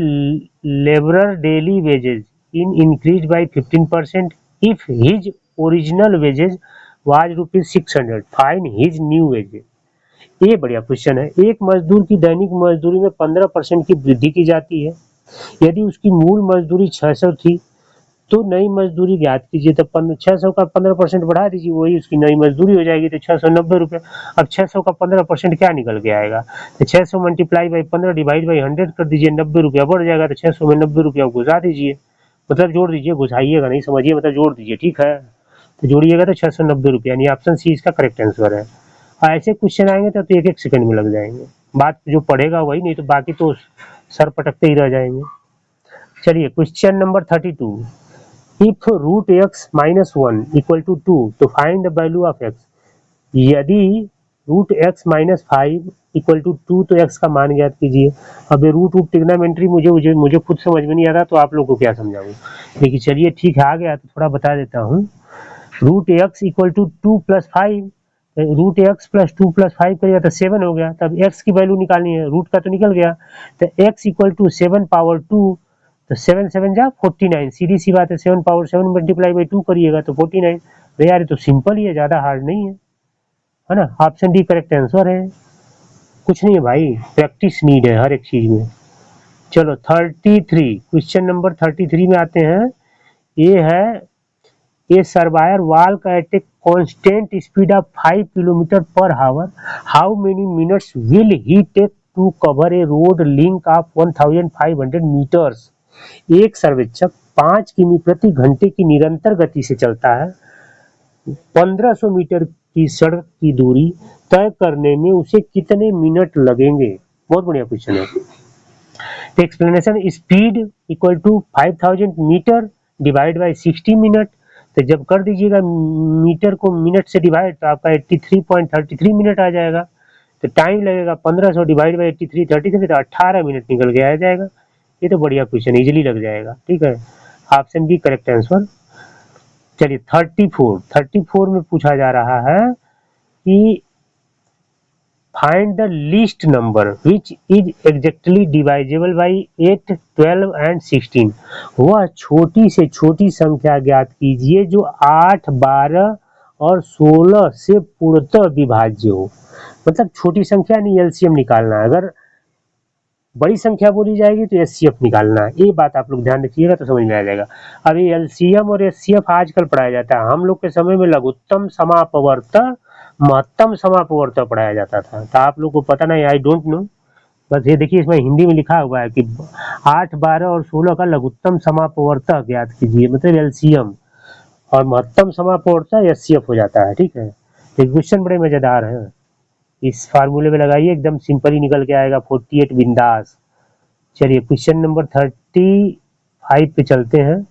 labourer daily wages in increase by 15% if his original wages was ₹600, find his new wages. ये बढ़िया क्वेश्चन है। एक मजदूर की दैनिक मजदूरी में 15% की वृद्धि की जाती है। यदि उसकी मूल मजदूरी 600 थी तो नई मजदूरी ज्ञात कीजिए। तो 600 का 15% बढ़ा दीजिए, वही उसकी नई मजदूरी हो जाएगी, तो 690 रुपये। अब 600 का 15% क्या निकल के आएगा, तो 600 मल्टीप्लाई बाई 15 डिवाइड बाई 100 कर दीजिए, 90 रुपया बढ़ जाएगा। तो 600 में 90 रुपया घुसा दीजिए, मतलब जोड़ दीजिए, घुसाइएगा नहीं, समझिए, मतलब जोड़ दीजिए, ठीक है। तो जोड़िएगा तो 690 रुपया, यानी ऑप्शन सी इसका करेक्ट आंसर है। ऐसे क्वेश्चन आएंगे तो एक एक सेकंड में लग जाएंगे, बात जो पढ़ेगा वही, नहीं तो बाकी तो सर पटकते ही रह जाएंगे। चलिए question number 32, if root x minus 1 equal to 2 तो find the value of x. यदि root x minus 5 equal to 2 तो एक्स का मान ज्ञात कीजिए। अब ये रूट ट्रिग्नोमेट्री मुझे खुद समझ में नहीं आ रहा, तो आप लोगों को क्या समझाऊं। देखिए चलिए ठीक है, आ गया तो थोड़ा बता देता हूँ। Root x equal to 2 plus 5, root x plus 2 plus 5 करिएगा तो 7 हो गया। तब एक्स की वैल्यू निकालनी है, रूट का तो निकल गया, तो एक्स इक्वल टू 7 पावर 2, तो 7 7 जा 49, सीधी सी बात है। 7 पावर 7 मल्टीप्लाई बाई 2 करिएगा तो 49। तो यार ये तो सिंपल ही है, ज्यादा हार्ड नहीं है ना। ऑप्शन डी करेक्ट आंसर है। कुछ नहीं है भाई, प्रैक्टिस नीड है हर एक चीज में। चलो 33 क्वेश्चन नंबर 33 में आते हैं। ये है, a surveyor walk at a constant speed of 5 kilometre per hour, how many minutes will he take to cover a road link of 1500 metres. एक सर्वेक्षक 5 किमी प्रति घंटे की निरंतर गति से चलता है। 1500 मीटर की सड़क की दूरी तय करने में उसे कितने मिनट लगेंगे। बहुत बढ़िया क्वेश्चन है। Explanation, speed equal to 5000 metre divide by 60 minute. तो जब कर दीजिएगा मीटर को मिनट से डिवाइड तो आपका 83.33 मिनट आ जाएगा। तो टाइम लगेगा 1500 डिवाइड बाई 33 तो 18 मिनट निकल के आ जाएगा। ये तो बढ़िया क्वेश्चन, इजीली लग जाएगा, ठीक है। Option B correct answer. चलिए 34 में पूछा जा रहा है कि find the least number which is exactly divisible by 8, 12 and 16। वह छोटी से छोटी संख्या ज्ञात कीजिए जो 8, 12 और 16 से पूर्णतः विभाज्य हो। मतलब छोटी संख्या नहीं, एलसीएम निकालना है। अगर बड़ी संख्या बोली जाएगी तो एचसीएफ निकालना है। ये बात आप लोग ध्यान रखिएगा तो समझ में आ जाएगा। अब ये एलसीएम और एचसीएफ आजकल पढ़ाया जाता है, हम लोग के समय में लघुत्तम समापवर्त महत्तम समापवर्त पढ़ाया जाता था। तो आप लोग को पता नहीं, आई डोंट नो, बस ये देखिए इसमें हिंदी में लिखा हुआ है कि 8, 12 और 16 का लघुत्तम समापवर्त ज्ञात कीजिए, मतलब एलसीएम, और महत्तम समापवर्त एचसीएफ हो जाता है, ठीक है। तो क्वेश्चन बड़े मजेदार है, इस फार्मूले में लगाइए, एकदम सिंपल ही निकल के आएगा। 48 बिंदास। चलिए क्वेश्चन नंबर 35 पे चलते हैं।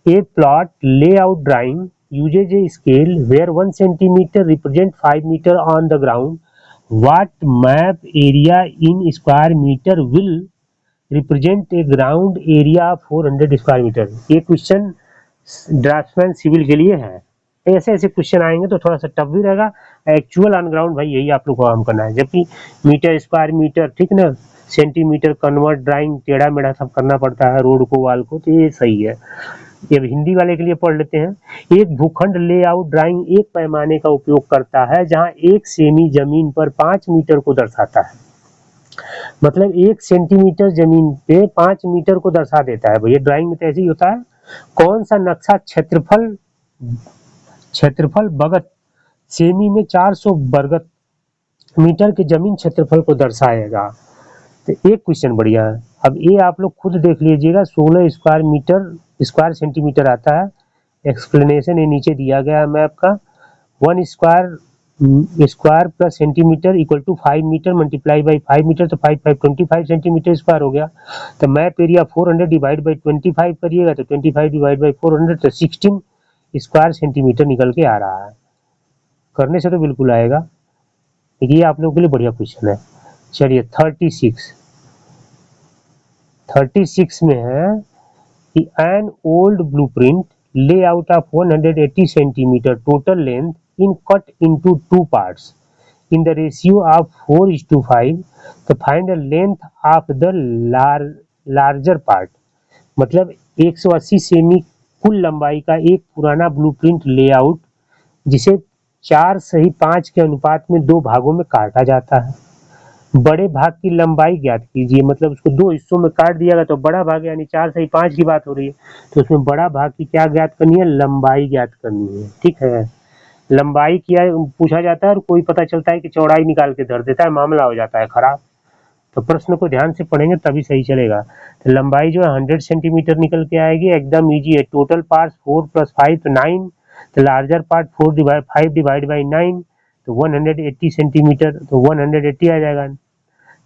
ए plot layout drawing uses a scale where 1 centimeter represents 5 meter on the ground. What map area in square meter will represent a ground area of 400 square meter? ये क्वेश्चन ड्राफ्टमैन सिविल के लिए है। ऐसे ऐसे question आएंगे तो थोड़ा सा टफ भी रहेगा। एक्चुअल ऑन ग्राउंड भाई यही आप लोग को काम करना है, जबकि मीटर स्क्वायर मीटर, ठीक ना, सेंटीमीटर कन्वर्ट, ड्राइंग टेढ़ा मेढ़ा सब करना पड़ता है, रोड को वाल को, तो ये सही है। ये हिंदी वाले के लिए पढ़ लेते हैं। एक भूखंड लेआउट ड्राइंग एक पैमाने का उपयोग करता है जहां 1 सेमी जमीन पर 5 मीटर को दर्शाता है। मतलब 1 सेंटीमीटर जमीन पे 5 मीटर को दर्शा देता है। भैया ड्राइंग में तो ऐसे ही होता है। कौन सा नक्शा क्षेत्रफल बगत सेमी में 400 वर्ग मीटर के जमीन क्षेत्रफल को दर्शाएगा। तो एक क्वेश्चन बढ़िया है। अब ये आप लोग खुद देख लीजिएगा, 16 स्क्वायर सेंटीमीटर आता है। एक्सप्लेनेशन ये नीचे दिया गया है मैप का। 1 square plus centimetre equal to 5 metre multiply by 5 metre, तो 5 5 25 सेंटीमीटर स्क्वायर हो गया। तो मैप एरिया 400 डिवाइड बाई 25 करिएगा तो 25 डिवाइड बाई 400 तो 16 स्क्वायर सेंटीमीटर निकल के आ रहा है। करने से तो बिल्कुल आएगा। देखिए आप लोगों के लिए बढ़िया क्वेश्चन है। चलिए 36 में है कि an old blueprint layout of 180 centimeter total length in cut into two parts in the ratio of 4:5, तो find the length of the larger part। मतलब 180 सेमी कुल लंबाई का एक पुराना ब्लूप्रिंट लेआउट जिसे 4:5 के अनुपात में दो भागों में काटा जाता है। बड़े भाग की लंबाई ज्ञात कीजिए, मतलब उसको दो हिस्सों में काट दिया गया तो बड़ा भाग यानी 4:5 की बात हो रही है, तो उसमें बड़ा भाग की क्या ज्ञात करनी है, लंबाई ज्ञात करनी है। ठीक है, लंबाई क्या पूछा जाता है और कोई पता चलता है कि चौड़ाई निकाल के धर देता है, मामला हो जाता है खराब। तो प्रश्न को ध्यान से पढ़ेंगे तभी सही चलेगा। तो लंबाई जो है 100 सेंटीमीटर निकल के आएगी, एकदम ईजी है। टोटल पार्ट 4 + 5 तो 9, तो लार्जर पार्ट 5 डिवाइड बाई 9 तो 180 सेंटीमीटर, तो 180 आ जाएगा।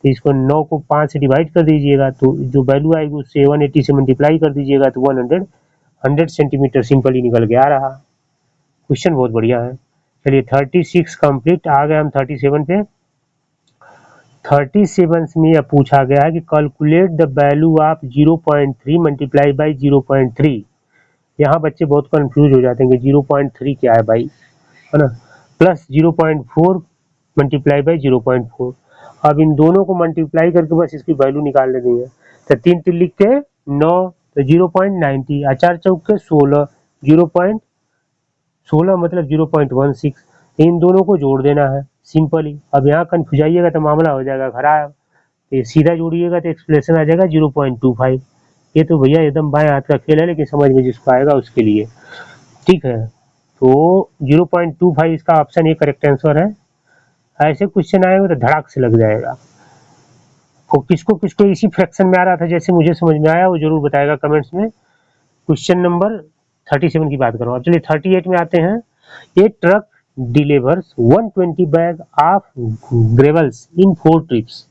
तो इसको 9 को 5 से डिवाइड कर दीजिएगा तो जो वैल्यू आएगी उससे 180 से मल्टीप्लाई कर दीजिएगा तो 100 सेंटीमीटर सिंपल ही निकल के आ रहा। क्वेश्चन बहुत बढ़िया है। चलिए 36 कंप्लीट, आ गए हम 37 पे। 37 में यह पूछा गया है कि calculate the value of 0.3 multiply by 0.3। यहाँ बच्चे बहुत कंफ्यूज हो जाते हैं कि 0.3 क्या है भाई, है ना, प्लस 0.4 मल्टीप्लाई बाई 0.4। अब इन दोनों को मल्टीप्लाई करके बस इसकी वैल्यू निकाल लेनी है। तो 3 3 लिख के 9, तो 0.90, 4 चौक के 16, 0.16 मतलब 0.16। इन दोनों को जोड़ देना है सिंपल ही। अब यहाँ कंफ्यूज आइएगा तो मामला हो जाएगा खराब। तो सीधा जोड़िएगा तो एक्सप्रेशन आ जाएगा 0.25। ये तो भैया एकदम बाएं हाथ का खेल है, लेकिन समझ में जिसको आएगा उसके लिए। ठीक है, तो 0.25 इसका ऑप्शन ए करेक्ट आंसर है। ऐसे क्वेश्चन आएगा तो धड़ाक से लग जाएगा। तो किसको किसको इसी फ्रैक्शन में आ रहा था जैसे मुझे समझ में आया वो जरूर बताएगा कमेंट्स में। क्वेश्चन नंबर 37 की बात करो। अब चलिए 38 में आते हैं। A truck delivers 120 bag of gravels in 4 trips.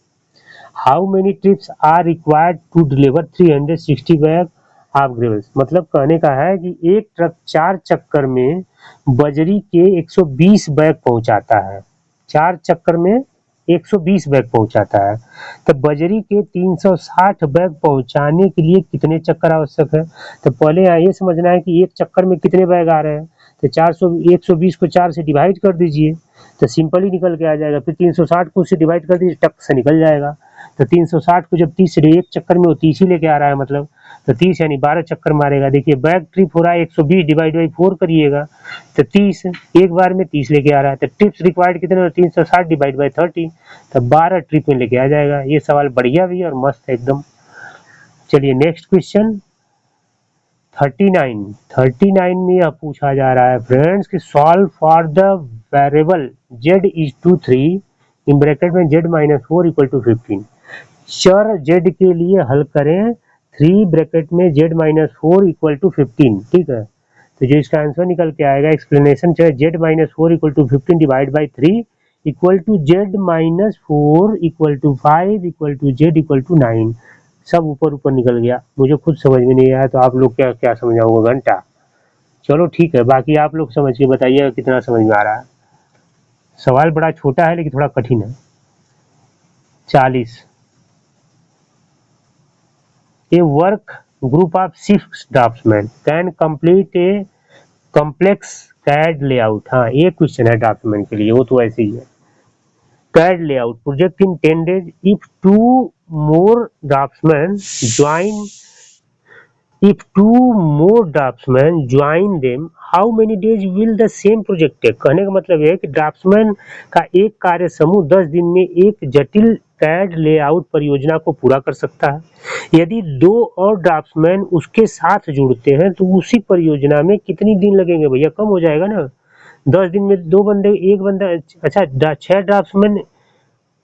How many trips are required to deliver 360 bag of gravels. मतलब कहने का है कि एक ट्रक 4 चक्कर में बजरी के 120 बैग पहुंचाता है। 4 चक्कर में 120 बैग पहुंचाता है, तो बजरी के 360 बैग पहुंचाने के लिए कितने चक्कर आवश्यक है। तो पहले यहाँ ये समझना है कि एक चक्कर में कितने बैग आ रहे हैं। तो 120 को 4 से डिवाइड कर दीजिए तो सिंपल ही निकल के आ जाएगा। फिर 360 को उससे डिवाइड कर दीजिए, टक से निकल जाएगा। तो 360 को जब 30 से एक चक्कर में वो 30 ही लेके आ रहा है, मतलब तो 30 यानी 12 चक्कर मारेगा। देखिए बैग ट्रिप हो रहा है 120 डिवाइड बाई 4 करिएगा तो 30, एक बार में 30 लेके आ रहा है। तो ट्रिप्स रिक्वायर्ड कितने, 360 डिवाइड बाई 30, तो 12 ट्रिप में लेके आ जाएगा। ये सवाल बढ़िया भी और मस्त है एकदम। चलिए नेक्स्ट क्वेश्चन 39 में यह पूछा जा रहा है फ्रेंड्स कि solve for the variable z=3 in bracket में z-4 = 15। चर z के लिए हल करें 3 ब्रैकेट में z-4 = 15। ठीक है, तो जो इसका आंसर निकल के आएगा एक्सप्लेनेशन चाहे z-4 = 15 divide by 3 equal to z-4 = 5 = z = 9। सब ऊपर ऊपर निकल गया, मुझे खुद समझ में नहीं आया तो आप लोग क्या क्या समझाऊंगा घंटा। चलो ठीक है, बाकी आप लोग समझ के बताइएगा कितना समझ में आ रहा है। सवाल बड़ा छोटा है लेकिन थोड़ा कठिन है। 40 a work group of 6 draughtsman can complete a complex CAD layout. हाँ ये क्वेश्चन है ड्राफ्ट्समैन के लिए, वो तो ऐसे ही है। CAD layout project in 10 days if two more draftsmen join them how many days will the same project take। कहने का मतलब है कि ड्राफ्ट्समैन का एक कार्य समूह 10 दिन में एक जटिल CAD लेआउट परियोजना को पूरा कर सकता है। यदि 2 और ड्राफ्ट्समैन उसके साथ जुड़ते हैं तो उसी परियोजना में कितनी दिन लगेंगे भैया, कम हो जाएगा ना। 10 दिन में 2 बंदे, एक बंदा, अच्छा 6 ड्राफ्ट्समैन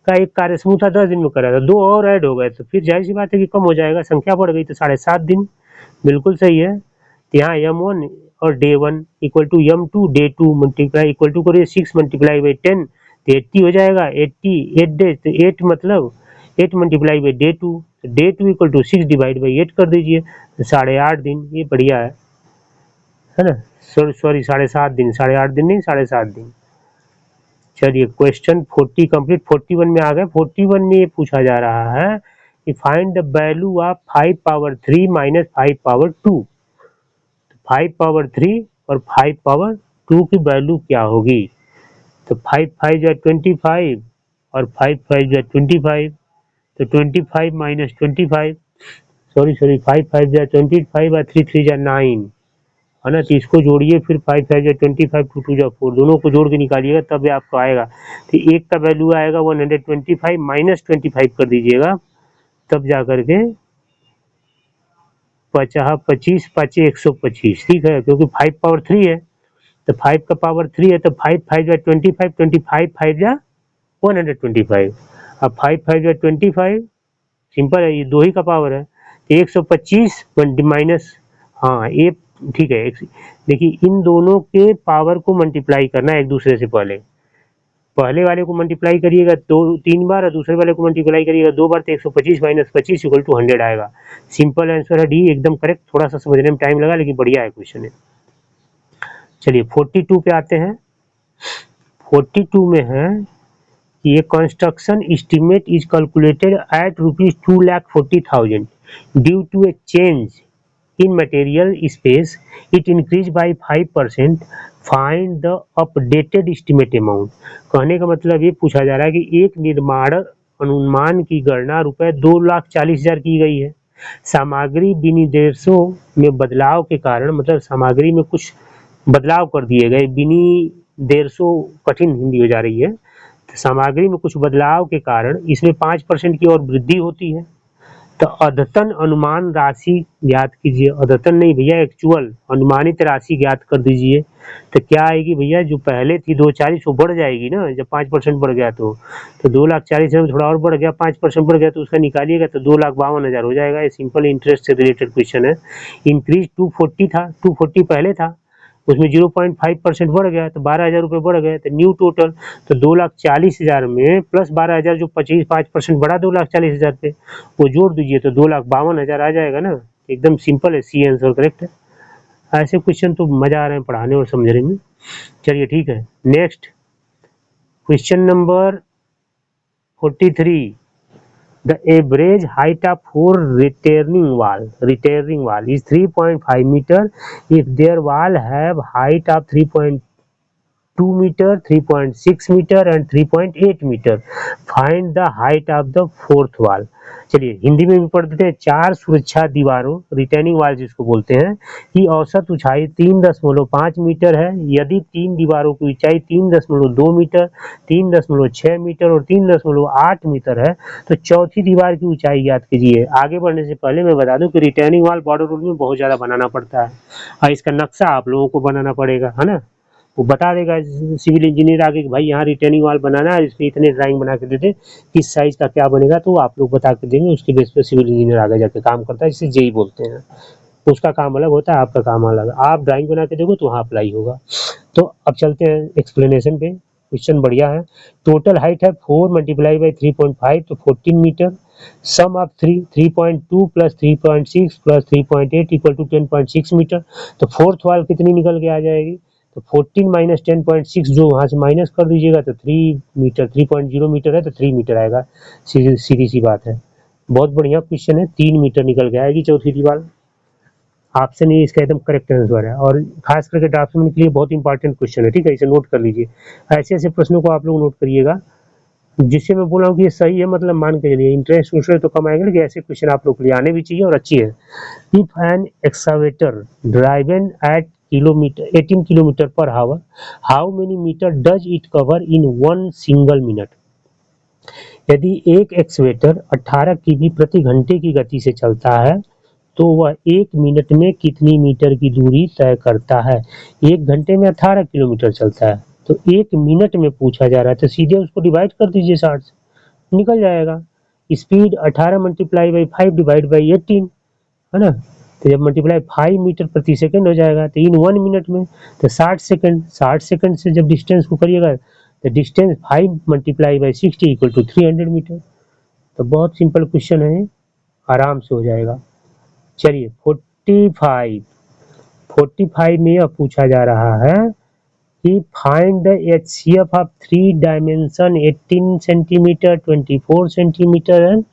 का एक कार्य समूह था 10 दिन में करा था, 2 और ऐड हो गए तो फिर जाहिर सी बात है कि कम हो जाएगा, संख्या बढ़ गई तो 7.5 दिन। बिल्कुल सही है। तो यहाँ m1 और day 1 equal to m2 day 2 multiply equal to करिए 6 मल्टीप्लाई बाई 10 तो 80 हो जाएगा। 80 8 डेज तो 8 मतलब 8 multiply by day 2, day 2 equal to 6 divide by 8 कर दीजिए तो 8.5 दिन। ये बढ़िया है ना। सॉरी 7.5 दिन, 8.5 दिन नहीं 7.5 दिन। चलिए क्वेश्चन 40 कंप्लीट। 41 में आ गए। 41 में ये पूछा जा रहा है कि find the value of 5 power 3 minus 5 power 2। 5 power 3 और 5 पावर 2 की वैल्यू क्या होगी? तो 5 5 जो 25 और 5 5 जो 25, तो 25 माइनस 25, सॉरी 5 5 जो 25 और 3 3 जो 9 है ना। तो इसको जोड़िए, फिर 5 5 जो 25, 2 2 जो 4, दोनों को जोड़ के निकालिएगा तब आपको आएगा। तो एक का वैल्यू आएगा 125 माइनस 25 कर दीजिएगा तब जा करके 25 5 125। ठीक है, क्योंकि 5 पावर 3 है तो 5 का पावर 3 है तो 5 5 जो 25, 25 5 जा 125। अब 5 5 जो 25, सिंपल है, ये 2 ही का पावर है तो 125 माइनस, हाँ ये ठीक है। देखिए इन दोनों के पावर को मल्टीप्लाई करना है एक दूसरे से। पहले वाले को मल्टीप्लाई करिएगा 3 बार और दूसरे वाले को मल्टीप्लाई करिएगा 2 बार तो 125 माइनस 25 इक्वल टू 100 आएगा। सिंपल आंसर है डी, एकदम करेक्ट। थोड़ा सा समझने में टाइम लगा लेकिन बढ़िया है क्वेश्चन है। चलिए 42 पे आते हैं। 42 में है कि ये construction estimate is calculated at ₹2,40,000 due to a change in material space it increased by 5%, find the updated estimate amount। कहने का मतलब ये पूछा जा रहा है कि एक निर्माण अनुमान की गणना ₹2,40,000 की गई है। सामग्री विनिर्देशों में बदलाव के कारण, मतलब सामग्री में कुछ बदलाव कर दिए गए। विनिर्देशों कठिन हिंदी हो जा रही है। तो सामग्री में कुछ बदलाव के कारण इसमें 5% की और वृद्धि होती है। तो अद्यतन अनुमान राशि ज्ञात कीजिए। अद्यतन नहीं भैया, एक्चुअल अनुमानित राशि ज्ञात कर दीजिए। तो क्या आएगी भैया, जो पहले थी 240 वो बढ़ जाएगी ना जब 5% बढ़ गया तो 2,40,000 में थोड़ा और बढ़ गया, 5% बढ़ गया तो उसका निकालिएगा तो 2,52,000 हो जाएगा। ये सिंपल इंटरेस्ट से रिलेटेड क्वेश्चन है। इंक्रीज 240 था, 240 पहले था, उसमें 0.5% बढ़ गया तो 12,000 रुपये बढ़ गए। तो न्यू टोटल तो 2,40,000 में प्लस 12,000 जो 5% बढ़ा 2,40,000 पे वो जोड़ दीजिए तो 2,52,000 आ जाएगा ना। एकदम सिंपल है, सी आंसर करेक्ट है। ऐसे क्वेश्चन तो मजा आ रहे हैं पढ़ाने और समझने में। चलिए ठीक है, next question number 43। The average height of 4 retaining wall is 3.5 meter if their wall have height of 3.2 meter, 3.6 meter and 3.8 meter. Find the height of the fourth wall। चलिए हिंदी में भी पढ़ देते हैं। 4 सुरक्षा दीवारों, रिटेनिंग वॉल जिसको बोलते हैं, की औसत ऊंचाई 3.5 मीटर है। यदि 3 दीवारों की ऊंचाई 3.2 मीटर, 3.6 मीटर और 3.8 मीटर है तो चौथी दीवार की ऊंचाई ज्ञात कीजिए। आगे बढ़ने से पहले मैं बता दूं कि रिटेनिंग वॉल बॉर्डर रूल में बहुत ज़्यादा बनाना पड़ता है और इसका नक्शा आप लोगों को बनाना पड़ेगा, है ना। वो बता देगा सिविल इंजीनियर आगे कि भाई यहाँ रिटेनिंग वॉल बनाना है, इसमें इतने ड्राइंग बना के देते, किस साइज का क्या बनेगा तो आप लोग बता के देंगे। उसके बेस पे सिविल इंजीनियर आगे जाके काम करता है, जिसे जेई बोलते हैं। उसका काम अलग होता है, आपका काम अलग। आप ड्राइंग बना के देखो तो वहाँ अप्लाई होगा। तो अब चलते हैं एक्सप्लेनेशन पे। क्वेश्चन बढ़िया है। टोटल हाइट है 4 मल्टीप्लाई बाई 3.5 तो 14 metre. Sum of 3.2 plus 3.6 plus 3.8 equal to 10.6 metre. तो फोर्थ वाल कितनी निकल के आ जाएगी? तो 14 माइनस 10.6 जो वहाँ से माइनस कर दीजिएगा तो 3 मीटर, 3.0 मीटर है तो 3 मीटर आएगा। सीधी सी बात है। बहुत बढ़िया क्वेश्चन है। 3 मीटर निकल के आएगी चौथी दीवार। ऑप्शन ए इसका एकदम करेक्ट आंसर है और खास करके ड्राफ्टमैन के लिए बहुत इंपॉर्टेंट क्वेश्चन है। ठीक है, इसे नोट कर लीजिए। ऐसे ऐसे प्रश्नों को आप लोग नोट करिएगा। जिससे मैं बोल रहा हूँ कि ये सही है, मतलब मान के चलिए। इंटरेस्ट उस तो कम आएगा लेकिन ऐसे क्वेश्चन आप लोग के लिए आने भी चाहिए और अच्छी है। If an excavator driven at 18 kilometre per hour, how many metre does it cover in 1 single minute. यदि एक एक्सवेटर 18 किमी प्रति घंटे की गति से चलता है तो वह 1 मिनट में कितनी मीटर की दूरी तय करता है। 1 घंटे में 18 किलोमीटर चलता है तो 1 मिनट में पूछा जा रहा है तो सीधे उसको डिवाइड कर दीजिए 60 से। निकल जाएगा। Speed 18 multiply by 5 divide by 18 है ना, तो जब मल्टीप्लाई 5 मीटर प्रति सेकंड हो जाएगा तो इन 1 मिनट में तो 60 सेकंड से जब डिस्टेंस को करिएगा तो distance 5 multiply by 60 equal to 300 metre. तो बहुत सिंपल क्वेश्चन है, आराम से हो जाएगा। चलिए 45 में यह पूछा जा रहा है कि find the HCF of 3 dimension 18 centimetre, 24 centimetre and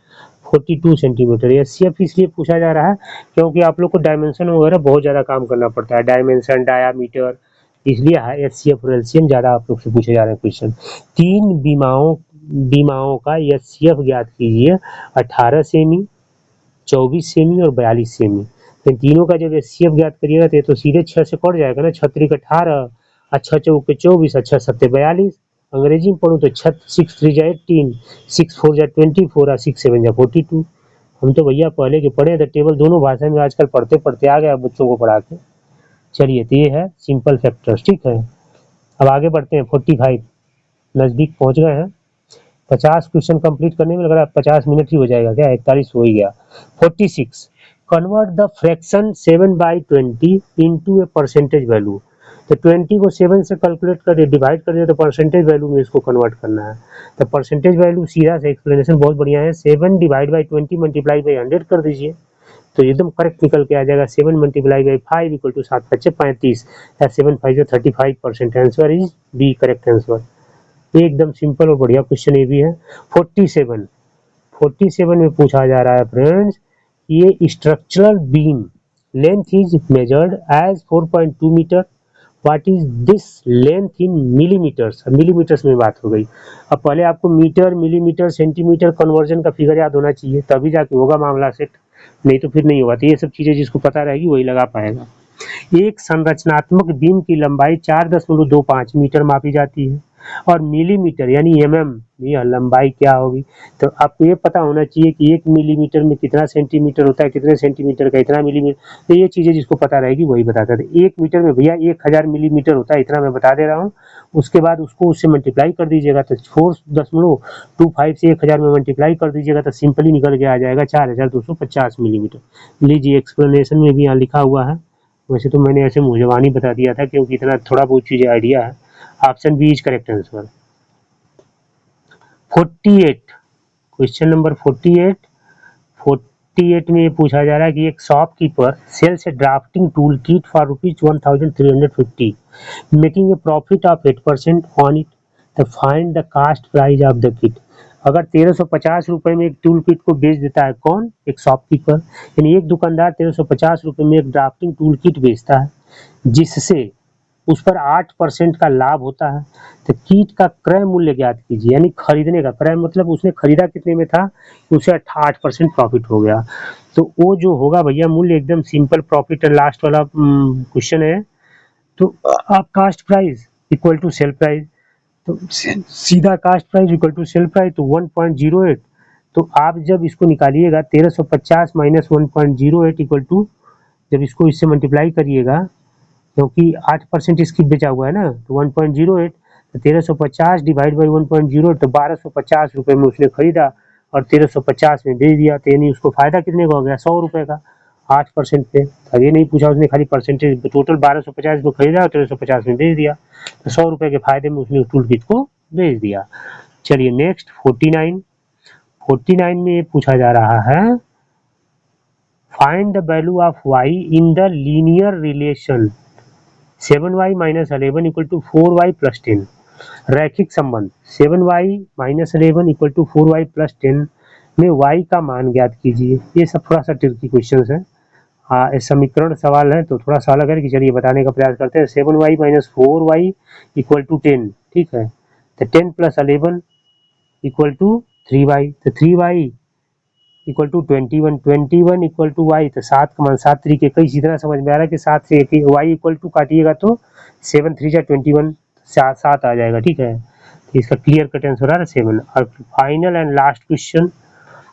42 centimetre. HCF इसलिए पूछा जा रहा है क्योंकि आप लोग को डायमेंशन वगैरह बहुत ज़्यादा काम करना पड़ता है, डायमेंशन, डायामीटर, इसलिए HCF और LCM ज़्यादा आप लोग से पूछे जा रहे हैं क्वेश्चन। 3 बीमाओं का HCF ज्ञात कीजिए, 18 सेमी, 24 सेमी और 42 सेमी। तो तीनों का जब HCF ज्ञात करिएगा तो ये तो सीधे 6 से कट जाएगा ना, 6 3 18, 6 चौके 24, 6 7 42। अंग्रेजी में पढ़ूँ तो 6 3 जा 18, 6 4 जा 24 और 6 7 जा 42। हम तो भैया पहले के पढ़े तो टेबल दोनों भाषा में आजकल पढ़ते पढ़ते आ गया बच्चों को पढ़ा के। चलिए तो ये है सिंपल फैक्टर्स, ठीक है। अब आगे बढ़ते हैं, 45 नज़दीक पहुँच गए हैं। 50 क्वेश्चन कंप्लीट करने में लग रहा है 50 मिनट ही हो जाएगा क्या, 41 हो ही गया। 46 convert the fraction 7/20 into a percentage value. तो 20 को 7 से कैलकुलेट कर डिवाइड कर दिया तो परसेंटेज वैल्यू में इसको कन्वर्ट करना है। तो परसेंटेज वैल्यू सीधा से एक्सप्लेनेशन बहुत बढ़िया है, 7 डिवाइड बाई 20 मल्टीप्लाई बाई 100 कर दीजिए तो एकदम करेक्ट निकल के आ जाएगा। 7 मल्टीप्लाई बाई 5 इक्वल टू 7 5 35 या 7 5 35%। Answer is B correct answer. ये एकदम सिंपल और बढ़िया क्वेश्चन ये भी है। 47 में पूछा जा रहा है फ्रेंड्स, ये structural beam length is measured as 4.2 metre, what is this length in millimetres. Millimetres में बात हो गई। अब पहले आपको मीटर, मिलीमीटर, सेंटीमीटर कन्वर्जन का फिगर याद होना चाहिए, तभी जाके होगा मामला सेट, नहीं तो फिर नहीं होगा। तो ये सब चीजें जिसको पता रहेगी वही लगा पाएगा। एक संरचनात्मक बीम की लंबाई 4.25 मीटर मापी जाती है और मिलीमीटर यानी mm यह लंबाई क्या होगी। तो आपको ये पता होना चाहिए कि 1 मिलीमीटर में कितना सेंटीमीटर होता है, कितने सेंटीमीटर का इतना मिलीमीटर। तो ये चीजें जिसको पता रहेगी वही बताता है। 1 मीटर में भैया 1000 मिलीमीटर होता है, इतना मैं बता दे रहा हूँ। उसके बाद उसको उससे मल्टीप्लाई कर दीजिएगा तो 4.25 से 1000 में मल्टीप्लाई कर दीजिएगा तो सिंपली निकल के आ जाएगा 4250 मिलीमीटर। लीजिए एक्सप्लेनेशन में भी यहाँ लिखा हुआ है, वैसे तो मैंने ऐसे मुँह ज़बानी बता दिया था क्योंकि इतना थोड़ा बहुत चीज़ें आइडिया है। Option B is correct answer. 48 question number 48 में ये पूछा जा रहा है कि एक shopkeeper sells a drafting tool kit for ₹1350 making a profit of 8% on it, तो find the cost price of the kit. अगर 1350 रुपए में एक टूल किट को बेच देता है कौन, एक शॉपकीपर, यानी एक दुकानदार 1350 रुपए में एक ड्राफ्टिंग टूल किट बेचता है जिससे उस पर 8% का लाभ होता है, तो किट का क्रय मूल्य ज्ञात कीजिए। यानी खरीदने का क्रय मतलब उसने खरीदा कितने में था, उसे 8% प्रॉफिट हो गया। तो वो जो होगा भैया मूल्य एकदम सिंपल प्रॉफिट है, लास्ट वाला क्वेश्चन है। तो आप cost price equal to sale price, तो सीधा cost price equal to sale price, तो 1.08। तो आप जब इसको निकालिएगा 1350 माइनस 1.08 इक्वल टू, जब इसको इससे मल्टीप्लाई करिएगा क्योंकि 8% इसकी बेचा हुआ है ना, तो 1.08, तो 1350 डिवाइड बाई 1.08 तो 1250 रुपये में उसने खरीदा और 1350 में बेच दिया। तो यानी उसको फायदा कितने का हो गया, 100 रुपये का 8% पे। अब ये नहीं पूछा उसने, खाली परसेंटेज, टोटल 1250 में खरीदा और 1350 में बेच दिया, तो 100 रुपये के फायदे में उसने टूल किट को बेच दिया। चलिए नेक्स्ट 49 में ये पूछा जा रहा है, find the value of y in the linear relation 7y minus 11 equal to 4y plus 10। रैखिक संबंध 7y minus 11 equal to 4y plus 10 में y का मान ज्ञात कीजिए। ये सब थोड़ा सा ट्रिकी क्वेश्चन है, हाँ समीकरण सवाल है तो थोड़ा सा अलग है कि चलिए बताने का प्रयास करते हैं। 7y minus 4y equal to 10, ठीक है, तो 10 प्लस 11 इक्वल टू 3y, तो 3y equal to 21 equal to y, तो 7 का मान 7 तरीके कई इसी तरह समझ में आ रहा है कि 7 से एक वाई इक्वल टू काटिएगा तो 7 3 जा 21, 7 आ जाएगा, ठीक है। तो इसका क्लियर कट आंसर आ रहा है 7। और फाइनल एंड लास्ट क्वेश्चन,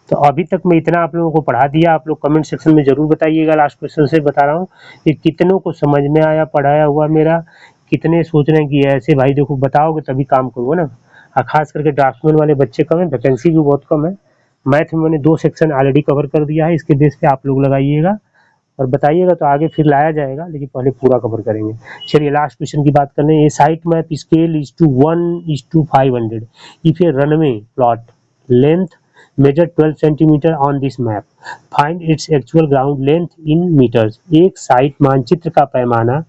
तो अभी तक मैं इतना आप लोगों को पढ़ा दिया, आप लोग कमेंट सेक्शन में जरूर बताइएगा। लास्ट क्वेश्चन से बता रहा हूँ कि कितनों को समझ में आया पढ़ाया हुआ मेरा, कितने सोच रहे हैं कि ऐसे भाई देखो बताओगे तभी काम करूँगा ना। खास करके ड्राफ्टमैन वाले बच्चे कम है, वैकेंसी भी बहुत कम है। मैथ में मैंने 2 सेक्शन ऑलरेडी कवर कर दिया है, इसके बेस पे आप लोग लगाइएगा और बताइएगा तो आगे फिर लाया जाएगा, लेकिन पहले पूरा कवर करेंगे। चलिए लास्ट क्वेश्चन की बात करते हैं। A site map scale is to 1:500 if a runway plot length measure 12 centimetre on this map, find its actual ground length in metres. एक साइट मानचित्र का पैमाना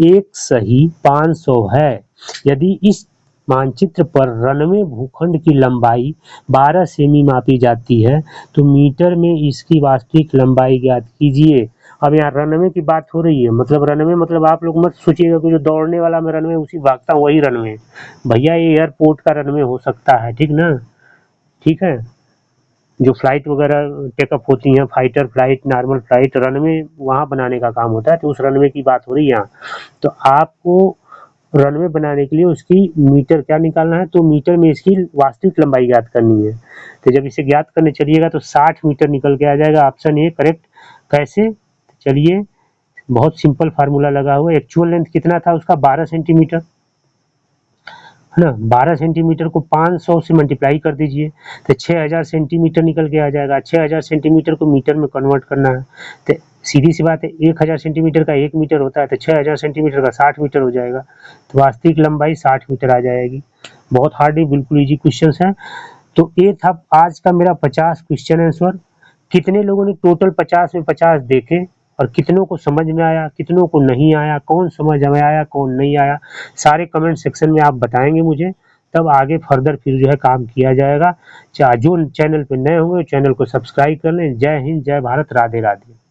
1:500 है। यदि इस मानचित्र पर रनवे भूखंड की लंबाई 12 सेमी मापी जाती है तो मीटर में इसकी वास्तविक लंबाई ज्ञात कीजिए। अब यहाँ रनवे की बात हो रही है, मतलब रनवे मतलब आप लोग मत सोचिएगा कि जो दौड़ने वाला मैं रनवे उसी भागता हूँ वही रनवे, भैया ये एयरपोर्ट का रनवे हो सकता है, ठीक ना, ठीक है। जो फ्लाइट वगैरह टेकअप होती हैं, fighter flight, normal flight, runway वहाँ बनाने का काम होता है, तो उस रनवे की बात हो रही है यहाँ। तो आपको रनवे बनाने के लिए उसकी मीटर क्या निकालना है, तो मीटर में इसकी वास्तविक लंबाई ज्ञात करनी है। तो जब इसे ज्ञात करने चलिएगा तो 60 मीटर निकल के आ जाएगा। Option A correct. कैसे, चलिए बहुत सिंपल फार्मूला लगा हुआ है। एक्चुअल लेंथ कितना था उसका, 12 सेंटीमीटर है ना। 12 सेंटीमीटर को 500 से मल्टीप्लाई कर दीजिए तो 6000 सेंटीमीटर निकल के आ जाएगा। 6000 सेंटीमीटर को मीटर में कन्वर्ट करना है तो सीधी सी बात है, 1000 सेंटीमीटर का 1 मीटर होता है, तो 6000 सेंटीमीटर का 60 मीटर हो जाएगा। तो वास्तविक लंबाई 60 मीटर आ जाएगी। बहुत हार्ड नहीं, बिल्कुल ईजी क्वेश्चन है। तो ये था आज का मेरा 50 क्वेश्चन आंसर। कितने लोगों ने टोटल 50 में 50 देखे और कितनों को समझ में आया, कितनों को नहीं आया, कौन समझ में आया, कौन नहीं आया, सारे कमेंट सेक्शन में आप बताएंगे मुझे, तब आगे फर्दर फिर जो है काम किया जाएगा। जो चैनल पे नए होंगे चैनल को सब्सक्राइब कर लें। जय हिंद, जय भारत, राधे राधे।